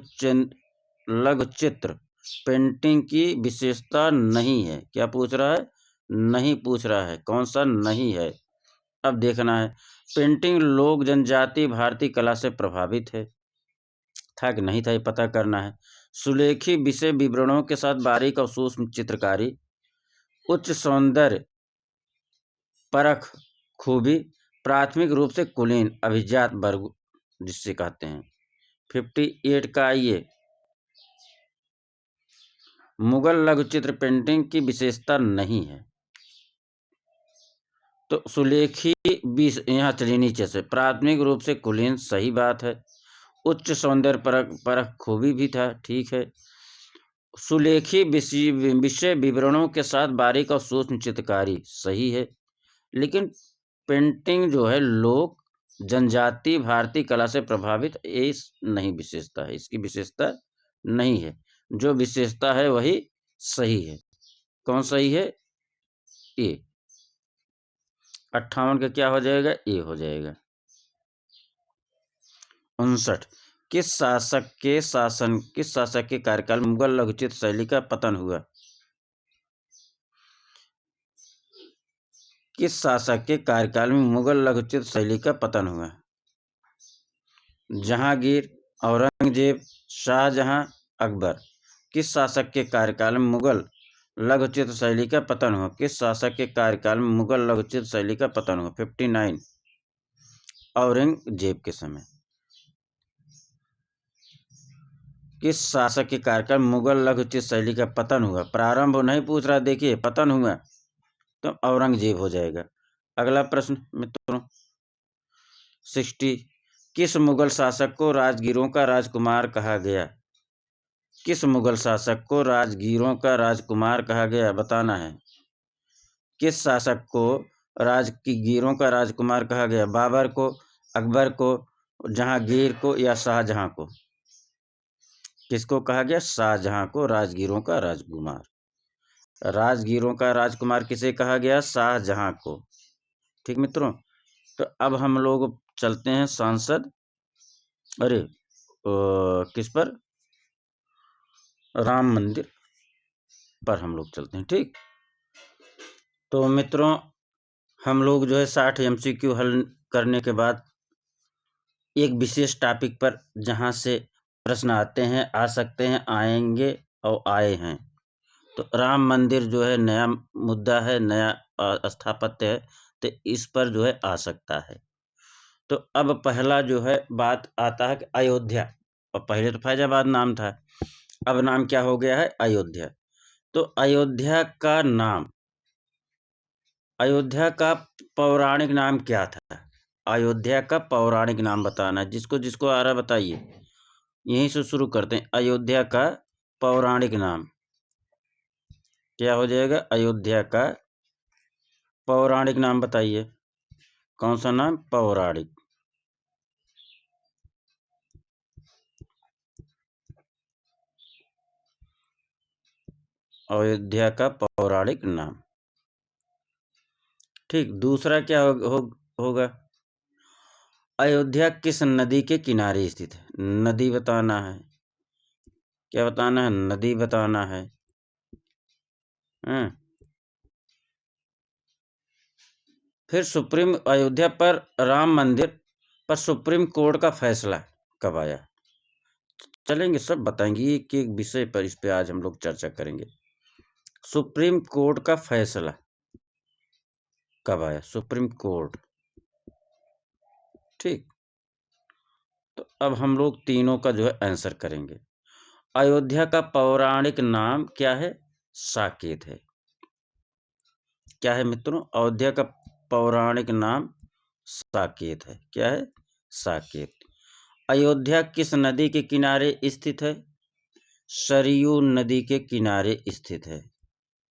चित्र पेंटिंग की विशेषता नहीं है। क्या पूछ रहा है? नहीं पूछ रहा है। कौन सा नहीं है? अब देखना है। पेंटिंग लोक जनजाति भारतीय कला से प्रभावित है, था कि नहीं था ये पता करना है। सुलेखी विषय विवरणों के साथ बारीक और सूक्ष्म चित्रकारी, उच्च सौंदर्य परख खूबी, प्राथमिक रूप से कुलीन अभिजात वर्ग जिससे कहते हैं। 58 का आइए, मुगल लघु चित्र पेंटिंग की विशेषता नहीं है। तो सुलेखी यहाँ चलिए नीचे से, प्राथमिक रूप से कुलीन सही बात है, उच्च सौंदर्य परख खूबी भी था, ठीक है। सुलेखी विषय विवरणों के साथ बारीक और सूक्ष्म चित्रकारी सही है, लेकिन पेंटिंग जो है लोक जनजाति भारतीय कला से प्रभावित, ये नहीं विशेषता है, इसकी विशेषता नहीं है। जो विशेषता है वही सही है। कौन सही है? ए। 58 का क्या हो जाएगा? ए हो जाएगा। 59 किस शासक के कार्यकाल में मुगल लघु चित्र शैली का पतन हुआ? किस शासक के कार्यकाल में मुगल लघु चित्र शैली का पतन हुआ? जहांगीर, औरंगजेब, शाहजहां, अकबर। किस शासक के कार्यकाल में मुगल लघु चित्र शैली का पतन हुआ? किस शासक के कार्यकाल में मुगल लघु चित्र शैली का पतन हुआ? 59 औरंगजेब के समय। किस शासक के कार्यकाल में मुगल लघु चित्र शैली का पतन हुआ? प्रारंभ नहीं पूछ रहा, देखिए पतन हुआ तो औरंगजेब हो जाएगा। अगला प्रश्न मित्रों 60 किस मुगल शासक को राजगीरों का राजकुमार कहा गया? किस मुगल शासक को राजगीरों का राजकुमार कहा गया? बताना है। किस शासक को राजगीरों का राजकुमार कहा गया? बाबर को, अकबर को, जहांगीर को या शाहजहां को? किसको कहा गया? शाहजहां को राजगीरों का राजकुमार। राजगीरों का राजकुमार किसे कहा गया? शाहजहां को। ठीक मित्रों, तो अब हम लोग चलते हैं सांसद, अरे किस पर? राम मंदिर पर हम लोग चलते हैं। ठीक, तो मित्रों हम लोग जो है 60 MCQ हल करने के बाद एक विशेष टॉपिक पर जहां से प्रश्न आते हैं, आ सकते हैं, आएंगे, और आए हैं। तो राम मंदिर जो है नया मुद्दा है, नया स्थापत्य है, तो इस पर जो है आ सकता है। तो अब पहला जो है बात आता है कि अयोध्या, और पहले तो फैजाबाद नाम था, अब नाम क्या हो गया है? अयोध्या। तो अयोध्या का नाम, अयोध्या का पौराणिक नाम क्या था? अयोध्या का पौराणिक नाम बताना है, जिसको जिसको आ रहा है बताइए। यहीं से शुरू करते हैं। अयोध्या का पौराणिक नाम क्या हो जाएगा? अयोध्या का पौराणिक नाम बताइए। कौन सा नाम? पौराणिक। अयोध्या का पौराणिक नाम। ठीक। दूसरा क्या होगा? अयोध्या किस नदी के किनारे स्थित है? नदी बताना है। क्या बताना है? नदी बताना है। फिर अयोध्या पर राम मंदिर पर सुप्रीम कोर्ट का फैसला कब आया? चलेंगे, सब बताएंगे, एक एक विषय पर इस पे आज हम लोग चर्चा करेंगे। सुप्रीम कोर्ट का फैसला कब आया? Supreme court. ठीक। तो अब हम लोग तीनों का जो है आंसर करेंगे। अयोध्या का पौराणिक नाम क्या है? साकेत है। क्या है मित्रों? अयोध्या का पौराणिक नाम साकेत है। क्या है? साकेत। अयोध्या किस नदी के किनारे स्थित है? सरयू नदी के किनारे स्थित है।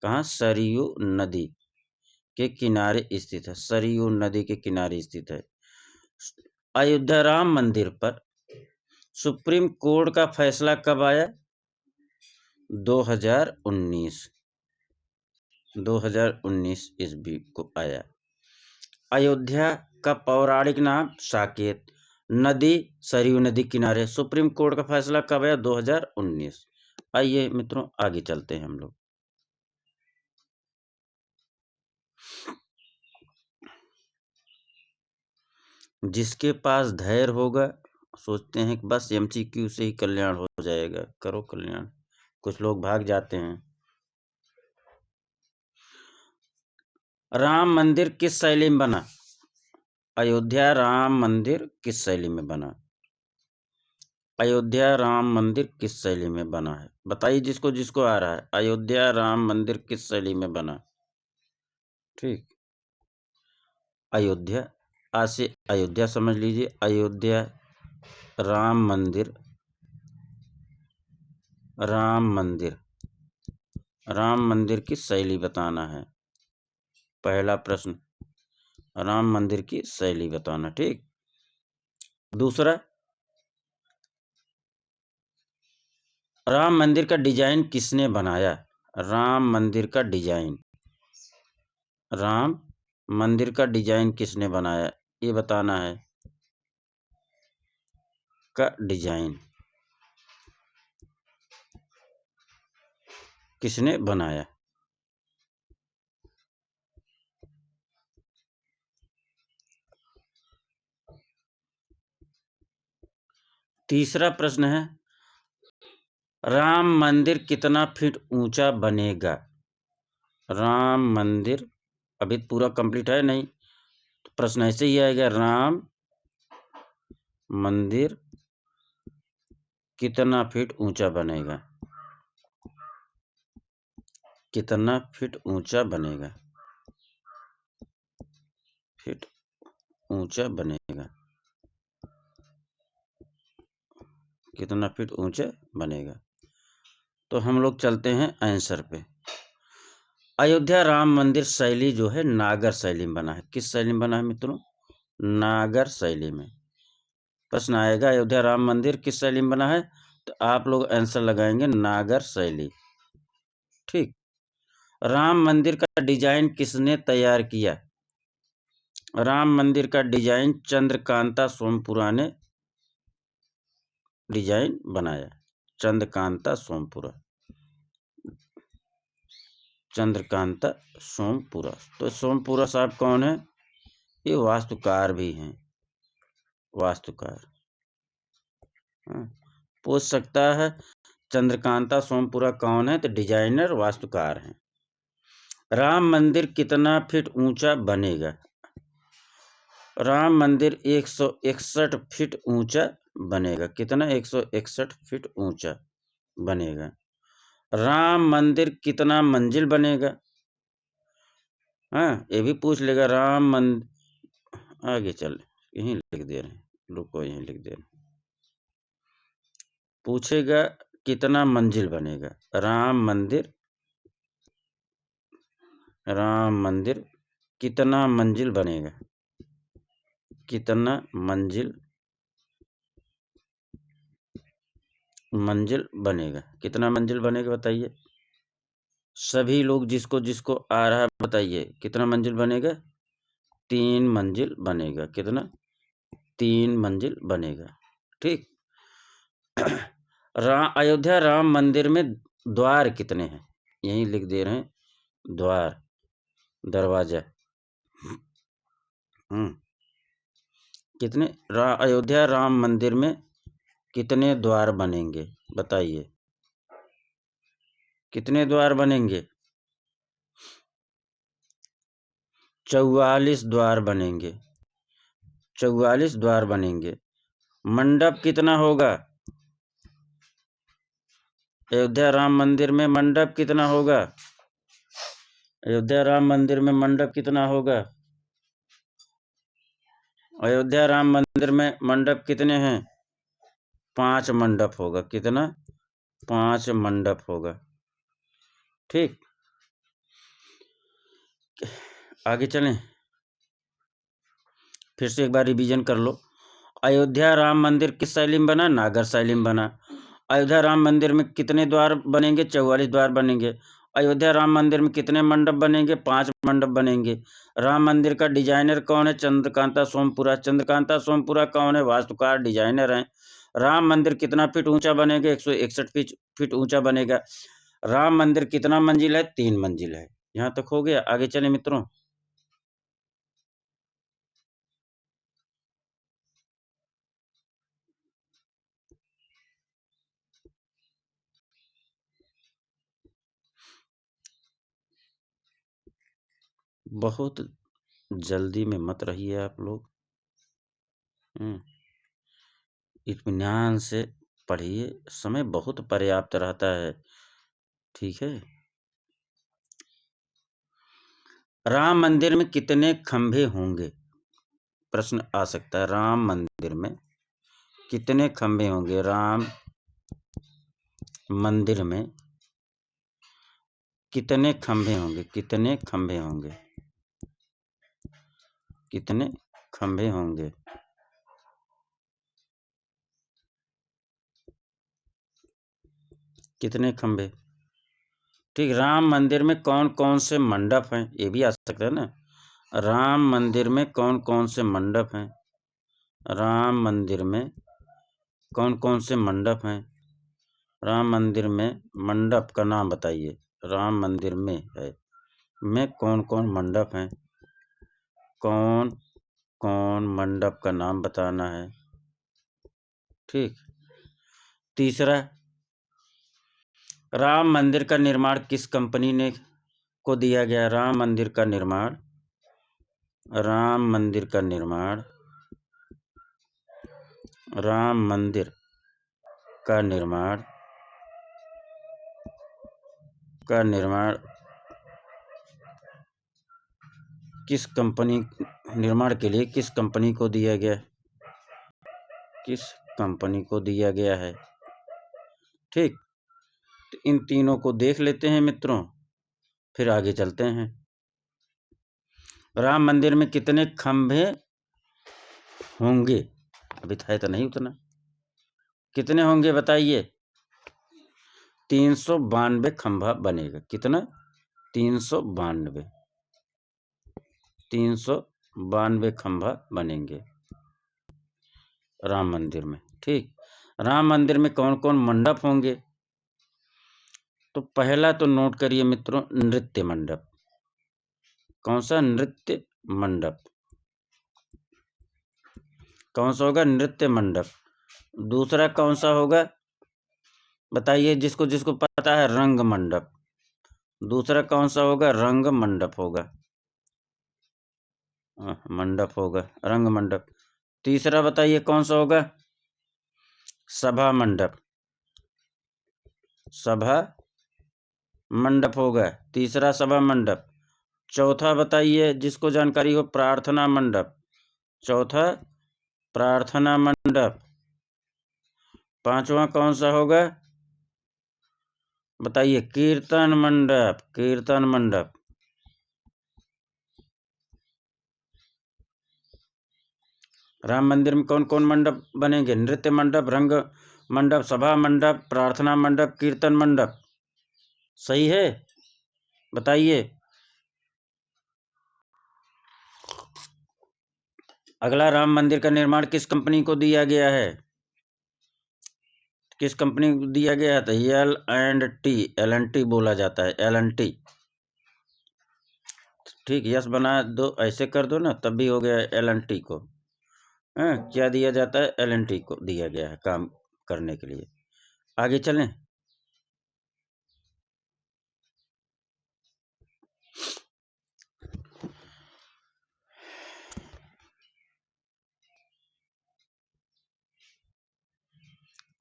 कहाँ? सरयू नदी के किनारे स्थित है। सरयू नदी के किनारे स्थित है। अयोध्या राम मंदिर पर सुप्रीम कोर्ट का फैसला कब आया? 2019 ईस्वी को आया। अयोध्या का पौराणिक नाम साकेत, नदी सरयू नदी किनारे, सुप्रीम कोर्ट का फैसला कब आया? 2019। आइए मित्रों आगे चलते हैं हम लोग। जिसके पास धैर्य होगा सोचते हैं कि बस एमसीक्यू से ही कल्याण हो जाएगा। करो कल्याण। कुछ लोग भाग जाते हैं। राम मंदिर किस शैली में बना? अयोध्या राम मंदिर किस शैली में बना? अयोध्या राम मंदिर किस शैली में बना है? बताइए जिसको जिसको आ रहा है। अयोध्या राम मंदिर किस शैली में बना? ठीक। अयोध्या, आज से अयोध्या समझ लीजिए। अयोध्या राम मंदिर, राम मंदिर, राम मंदिर की शैली बताना है। पहला प्रश्न, राम मंदिर की शैली बताना। ठीक। दूसरा, राम मंदिर का डिजाइन किसने बनाया? राम मंदिर का डिजाइन, राम मंदिर का डिजाइन किसने बनाया? ये बताना है। का डिजाइन किसने बनाया? तीसरा प्रश्न है, राम मंदिर कितना फीट ऊंचा बनेगा? राम मंदिर अभी पूरा कंप्लीट है नहीं, तो प्रश्न ऐसे ही आएगा, राम मंदिर कितना फीट ऊंचा बनेगा? कितना फीट ऊंचा बनेगा? फीट ऊंचा बनेगा। कितना फीट ऊंचा बनेगा? तो हम लोग चलते हैं आंसर पे। अयोध्या राम मंदिर शैली जो है नागर शैली में बना है। किस शैली में बना है मित्रों? नागर शैली में। प्रश्न आएगा अयोध्या राम मंदिर किस शैली में बना है, तो आप लोग आंसर लगाएंगे नागर शैली। ठीक। राम मंदिर का डिजाइन किसने तैयार किया? राम मंदिर का डिजाइन चंद्रकांता सोमपुरा ने डिजाइन बनाया। चंद्रकांता सोमपुरा, चंद्रकांता सोमपुरा। तो सोमपुरा साहब कौन है? ये वास्तुकार भी हैं। वास्तुकार। पूछ सकता है चंद्रकांता सोमपुरा कौन है? तो डिजाइनर वास्तुकार हैं। राम मंदिर कितना फीट ऊंचा बनेगा? राम मंदिर 161 फीट ऊंचा बनेगा। कितना? 161 फीट ऊंचा बनेगा। राम मंदिर कितना मंजिल बनेगा? हाँ, ये भी पूछ लेगा। राम मंदिर, आगे चल, यहीं लिख दे रहे हैं, रुको यहीं लिख दे रहे हैं। पूछेगा कितना मंजिल बनेगा। राम मंदिर कितना मंजिल बनेगा? कितना मंजिल बनेगा? कितना मंजिल बनेगा बताइए सभी लोग, जिसको जिसको आ रहा है बताइए। कितना मंजिल बनेगा? 3 मंजिल बनेगा। कितना? 3 मंजिल बनेगा। ठीक। अयोध्या राम मंदिर में द्वार कितने हैं? यहीं लिख दे रहे हैं, द्वार, दरवाजा। कितने? अयोध्या राम मंदिर में कितने द्वार बनेंगे बताइए। कितने द्वार बनेंगे? 44 द्वार बनेंगे। 44 द्वार बनेंगे। मंडप कितना होगा? अयोध्या राम मंदिर में मंडप कितना होगा? अयोध्या राम मंदिर में मंडप कितना होगा? अयोध्या राम मंदिर में मंडप कितने हैं? 5 मंडप होगा। कितना? 5 मंडप होगा। ठीक, आगे चलें, फिर से एक बार रिवीजन कर लो। अयोध्या राम मंदिर किस शैली में बना? नागर शैली में बना। अयोध्या राम मंदिर में कितने द्वार बनेंगे? 44 द्वार बनेंगे। अयोध्या राम मंदिर में कितने मंडप बनेंगे? 5 मंडप बनेंगे। राम मंदिर का डिजाइनर कौन है? चंद्रकांता सोमपुरा। चंद्रकांता सोमपुरा कौन है? वास्तुकार, डिजाइनर हैं। राम मंदिर कितना फीट ऊंचा बनेगा? 161 फीट ऊंचा बनेगा। राम मंदिर कितना मंजिल है? 3 मंजिल है। यहाँ तक हो गया। आगे चले मित्रों। बहुत जल्दी में मत रहिए आप लोग। इत्मीनान से पढ़िए, समय बहुत पर्याप्त रहता है। ठीक है। राम मंदिर में कितने खंभे होंगे? प्रश्न आ सकता है। राम मंदिर में कितने खंभे होंगे? राम मंदिर में कितने खंभे होंगे? कितने खंभे होंगे? कितने खंभे होंगे? कितने खंभे? ठीक। राम मंदिर में कौन कौन से मंडप हैं? ये भी आ सकता है ना। राम मंदिर में कौन कौन से मंडप हैं? राम मंदिर में कौन कौन से मंडप हैं? राम मंदिर में मंडप का नाम बताइए। राम मंदिर में है में कौन कौन मंडप हैं? कौन कौन मंडप का नाम बताना है। ठीक। तीसरा, राम मंदिर का निर्माण किस कंपनी ने को दिया गया? राम मंदिर का निर्माण राम मंदिर का निर्माण राम मंदिर का निर्माण किस कंपनी निर्माण के लिए किस कंपनी को दिया गया? किस कंपनी को दिया गया है? ठीक। तो इन तीनों को देख लेते हैं मित्रों, फिर आगे चलते हैं। राम मंदिर में कितने खंभे होंगे? अभी था तो नहीं उतना। कितने होंगे बताइए? 392 खंभा बनेगा। कितना? 392 खंभा बनेंगे राम मंदिर में। ठीक। राम मंदिर में कौन कौन मंडप होंगे? तो पहला तो नोट करिए मित्रों, नृत्य मंडप। कौन सा? नृत्य मंडप। कौन सा होगा? नृत्य मंडप। दूसरा कौन सा होगा? बताइए जिसको जिसको पता है, रंग मंडप। दूसरा कौन सा होगा? रंग मंडप होगा। मंडप होगा, रंग मंडप। तीसरा बताइए कौन सा होगा? सभा मंडप। सभा मंडप होगा, तीसरा सभा मंडप। चौथा बताइए जिसको जानकारी हो, प्रार्थना मंडप। चौथा प्रार्थना मंडप। पांचवा कौन सा होगा? बताइए, कीर्तन मंडप। कीर्तन मंडप। राम मंदिर में कौन कौन मंडप बनेंगे? नृत्य मंडप, रंग मंडप, सभा मंडप, प्रार्थना मंडप, कीर्तन मंडप। सही है? बताइए। अगला, राम मंदिर का निर्माण किस कंपनी को दिया गया है? किस कंपनी को दिया गया है? तो L&T, L&T बोला जाता है, L&T। ठीक, यस बना दो, ऐसे कर दो ना, तब भी हो गया L&T को। क्या दिया जाता है? L&T को दिया गया है काम करने के लिए। आगे चलें।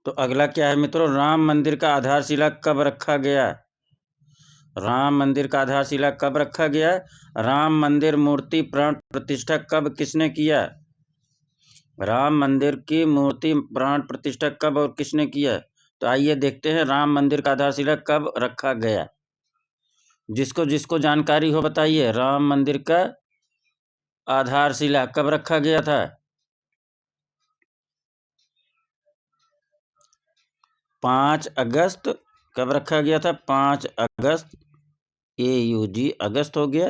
तो अगला क्या है मित्रों? राम मंदिर का आधारशिला कब रखा गया? राम मंदिर का आधारशिला कब रखा गया? राम मंदिर मूर्ति प्राण प्रतिष्ठा कब किसने किया? राम मंदिर की मूर्ति प्राण प्रतिष्ठा कब और किसने किया? तो आइए देखते हैं, राम मंदिर का आधारशिला कब रखा गया। जिसको जिसको जानकारी हो बताइए, राम मंदिर का आधारशिला कब रखा गया था? 5 अगस्त। कब रखा गया था? 5 अगस्त। AUG, अगस्त हो गया।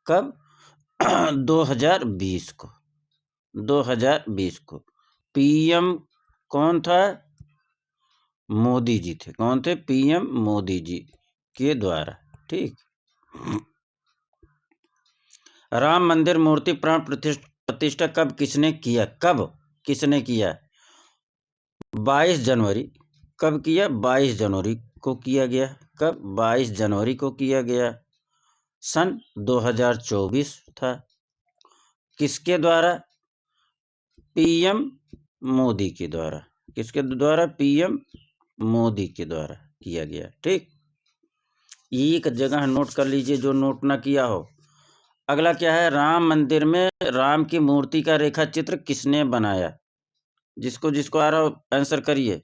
कब? 2020 को। 2020 को। PM कौन था? मोदी जी थे। कौन थे? PM मोदी जी के द्वारा। ठीक। राम मंदिर मूर्ति प्राण प्रतिष्ठा कब किसने किया? कब किसने किया? 22 जनवरी। कब किया? 22 जनवरी को किया गया। कब? 22 जनवरी को किया गया। सन 2024 था। किसके द्वारा? PM मोदी के द्वारा। किसके द्वारा? PM मोदी के द्वारा किया गया। ठीक, एक जगह नोट कर लीजिए जो नोट ना किया हो। अगला क्या है? राम मंदिर में राम की मूर्ति का रेखा चित्र किसने बनाया? जिसको जिसको आ रहा हो आंसर करिए।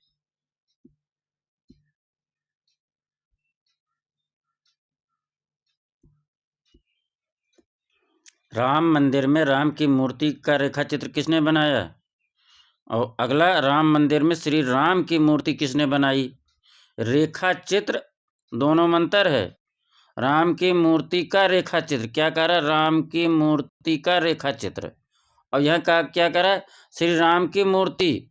राम मंदिर में राम की मूर्ति का रेखा चित्र किसने बनाया? और अगला, राम मंदिर में श्री राम की मूर्ति किसने बनाई? रेखा चित्र दोनों में अंतर है। राम की मूर्ति का रेखा चित्र, क्या कह रहा है? राम की मूर्ति का रेखा चित्र। और यहाँ का क्या कह रहा है? श्री राम की मूर्ति।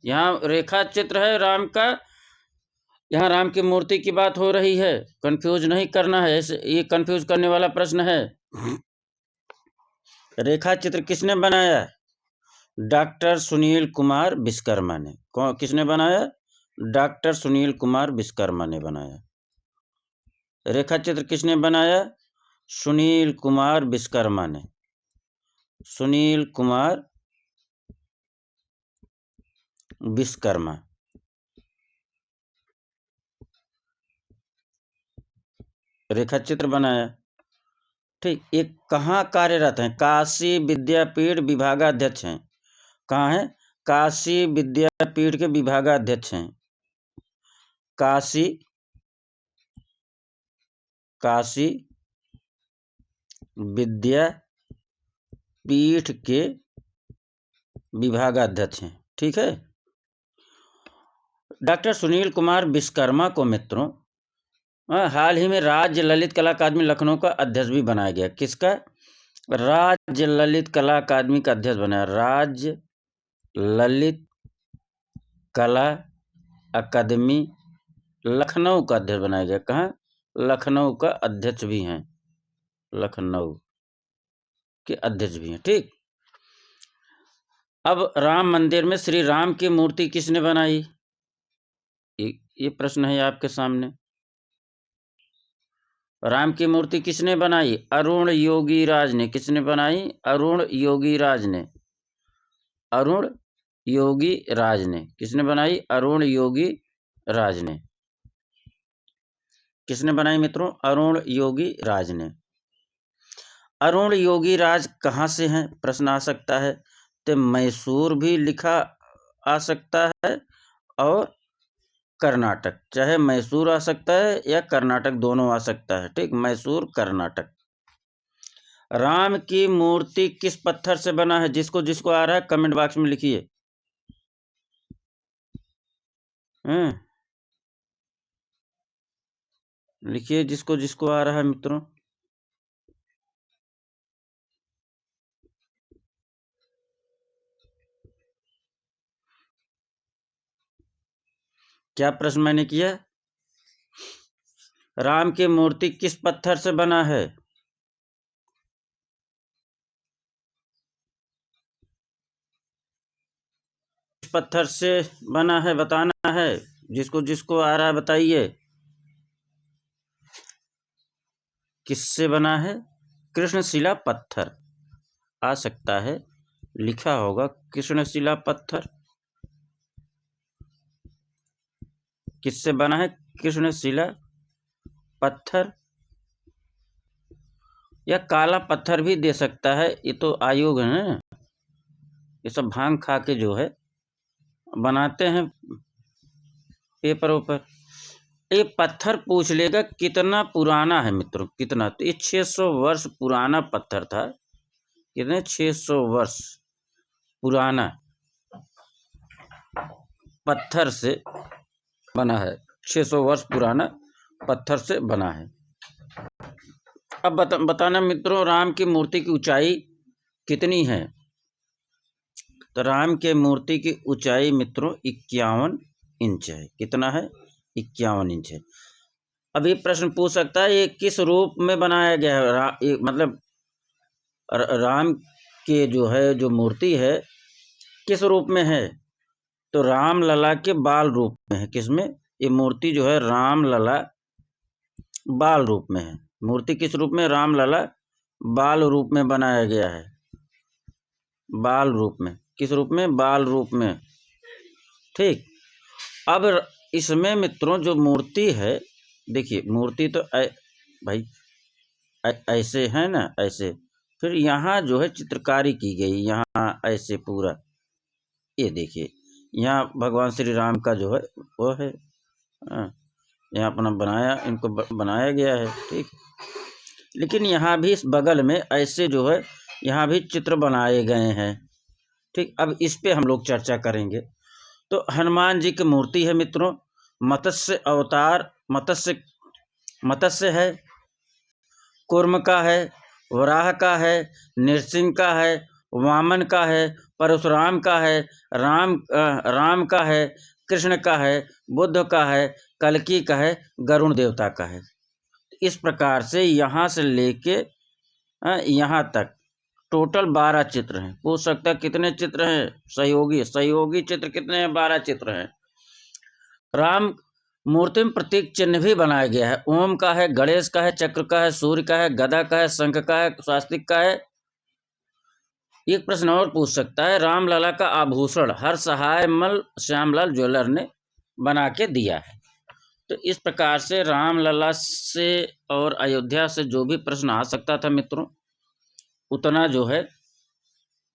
यहाँ रेखा चित्र है राम का, यहाँ राम की मूर्ति की बात हो रही है। कंफ्यूज नहीं करना है, ये कंफ्यूज करने वाला प्रश्न है। रेखा चित्र किसने बनाया? डॉक्टर सुनील कुमार विश्वकर्मा ने। कौन, किसने बनाया? डॉक्टर सुनील कुमार विश्वकर्मा ने बनाया। रेखा चित्र किसने बनाया? सुनील कुमार विश्वकर्मा ने। सुनील कुमार विश्वकर्मा। रेखा चित्र बनाया। ठीक, ये कहाँ कार्यरत हैं? काशी विद्यापीठ विभागाध्यक्ष हैं। कहाँ है? काशी विद्यापीठ के विभागाध्यक्ष हैं। काशी काशी विद्यापीठ के विभागाध्यक्ष हैं। ठीक है। डॉक्टर सुनील कुमार विश्वकर्मा को मित्रों हाल ही में राज्य ललित कला अकादमी लखनऊ का अध्यक्ष भी बनाया गया। किसका? राज्य ललित कला अकादमी का अध्यक्ष बनाया। राज्य ललित कला अकादमी लखनऊ का अध्यक्ष बनाया गया। कहाँ? लखनऊ का अध्यक्ष भी हैं। लखनऊ के अध्यक्ष भी हैं। ठीक, अब राम मंदिर में श्री राम की मूर्ति किसने बनाई? ये प्रश्न है आपके सामने। राम की मूर्ति किसने बनाई? अरुण योगीराज ने। किसने बनाई? अरुण योगीराज ने। अरुण योगीराज ने। किसने बनाई? अरुण योगीराज ने। किसने बनाई मित्रों? अरुण योगीराज ने। अरुण योगीराज कहाँ से हैं? प्रश्न आ सकता है। तो मैसूर भी लिखा आ सकता है और कर्नाटक, चाहे मैसूर आ सकता है या कर्नाटक, दोनों आ सकता है। ठीक, मैसूर कर्नाटक। राम की मूर्ति किस पत्थर से बना है? जिसको जिसको आ रहा है कमेंट बॉक्स में लिखिए। लिखिए जिसको जिसको आ रहा है मित्रों। क्या प्रश्न मैंने किया? राम की मूर्ति किस पत्थर से बना है? किस पत्थर से बना है बताना है। जिसको जिसको आ रहा है बताइए। किससे बना है? कृष्णशिला पत्थर आ सकता है, लिखा होगा कृष्णशिला पत्थर। किससे बना है? कृष्णशिला पत्थर, या काला पत्थर भी दे सकता है। ये तो आयोग है ना, ये सब भांग खा के जो है बनाते हैं पेपरों पर। ये पत्थर पूछ लेगा कितना पुराना है मित्रों, कितना। तो ये 600 वर्ष पुराना पत्थर था। कितने? 600 वर्ष पुराना पत्थर से बना है। 600 वर्ष पुराना पत्थर से बना है। अब बताना मित्रों, राम की मूर्ति की ऊंचाई कितनी है? तो राम के मूर्ति की ऊंचाई मित्रों 51 इंच है। कितना है? 51 इंच है। अब ये प्रश्न पूछ सकता है ये किस रूप में बनाया गया है? मतलब राम के जो है, जो मूर्ति है, किस रूप में है? तो राम लला के बाल रूप में है। किसमें? ये मूर्ति जो है राम लला बाल रूप में है। मूर्ति किस रूप में? राम लला बाल रूप में बनाया गया है। बाल रूप में। किस रूप में? बाल रूप में। ठीक। अब इसमें मित्रों जो मूर्ति है, देखिए मूर्ति तो भाई ऐसे है ना, ऐसे। फिर यहाँ जो है चित्रकारी की गई, यहाँ ऐसे पूरा। ये देखिए यहाँ भगवान श्री राम का जो है वो है, यहाँ अपना बनाया, इनको बनाया गया है। ठीक। लेकिन यहाँ भी इस बगल में ऐसे जो है यहाँ भी चित्र बनाए गए हैं। ठीक। अब इस पे हम लोग चर्चा करेंगे। तो हनुमान जी की मूर्ति है मित्रों। मत्स्य अवतार, मत्स्य है, कूर्म का है, वराह का है, नृसिंह का है, वामन का है, परशुराम का है, राम का है, कृष्ण का है, बुद्ध का है, कल्कि का है, गरुण देवता का है। इस प्रकार से यहाँ से लेके यहाँ तक टोटल 12 चित्र हैं। पूछ सकता है कितने चित्र हैं? सहयोगी चित्र कितने हैं? 12 चित्र हैं। राम मूर्ति में प्रतीक चिन्ह भी बनाया गया है। ओम का है, गणेश का है, चक्र का है, सूर्य का है, गदा का है, शंख का है, स्वास्तिक का है। एक प्रश्न और पूछ सकता है, रामलला का आभूषण हर सहाय मल श्यामलाल ज्वेलर ने बना के दिया है। तो इस प्रकार से रामलला से और अयोध्या से जो भी प्रश्न आ सकता था मित्रों, उतना जो है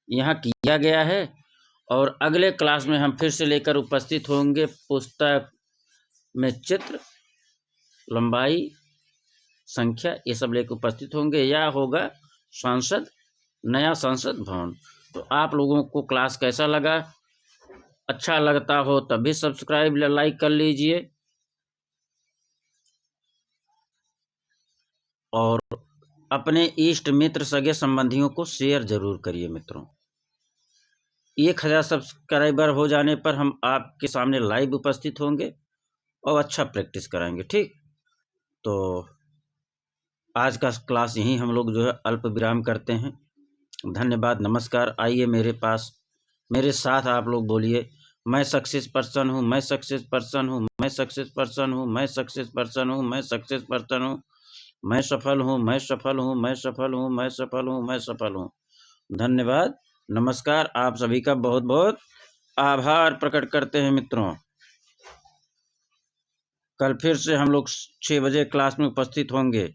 यहाँ किया गया है। और अगले क्लास में हम फिर से लेकर उपस्थित होंगे। पुस्तक में चित्र, लंबाई, संख्या, ये सब लेकर उपस्थित होंगे। या होगा नया संसद भवन। तो आप लोगों को क्लास कैसा लगा? अच्छा लगता हो तभी सब्सक्राइब लाइक कर लीजिए और अपने इष्ट मित्र सगे संबंधियों को शेयर जरूर करिए मित्रों। 1000 सब्सक्राइबर हो जाने पर हम आपके सामने लाइव उपस्थित होंगे और अच्छा प्रैक्टिस कराएंगे। ठीक। तो आज का क्लास यहीं हम लोग जो है अल्प विराम करते हैं। धन्यवाद, नमस्कार। आइए मेरे पास, मेरे साथ आप लोग बोलिए, मैं सक्सेस पर्सन हूँ, मैं सक्सेस पर्सन हूँ, मैं मैं सक्सेस पर्सन हूँ, मैं सक्सेस पर्सन हूँ, मैं सक्सेस पर्सन हूँ, मैं सफल हूँ, मैं सफल हूँ, मैं सफल हूँ, मैं सफल हूँ, मैं सफल हूँ। धन्यवाद। नमस्कार। आप सभी का बहुत बहुत आभार प्रकट करते हैं मित्रों। कल फिर से हम लोग 6 बजे क्लास में उपस्थित होंगे।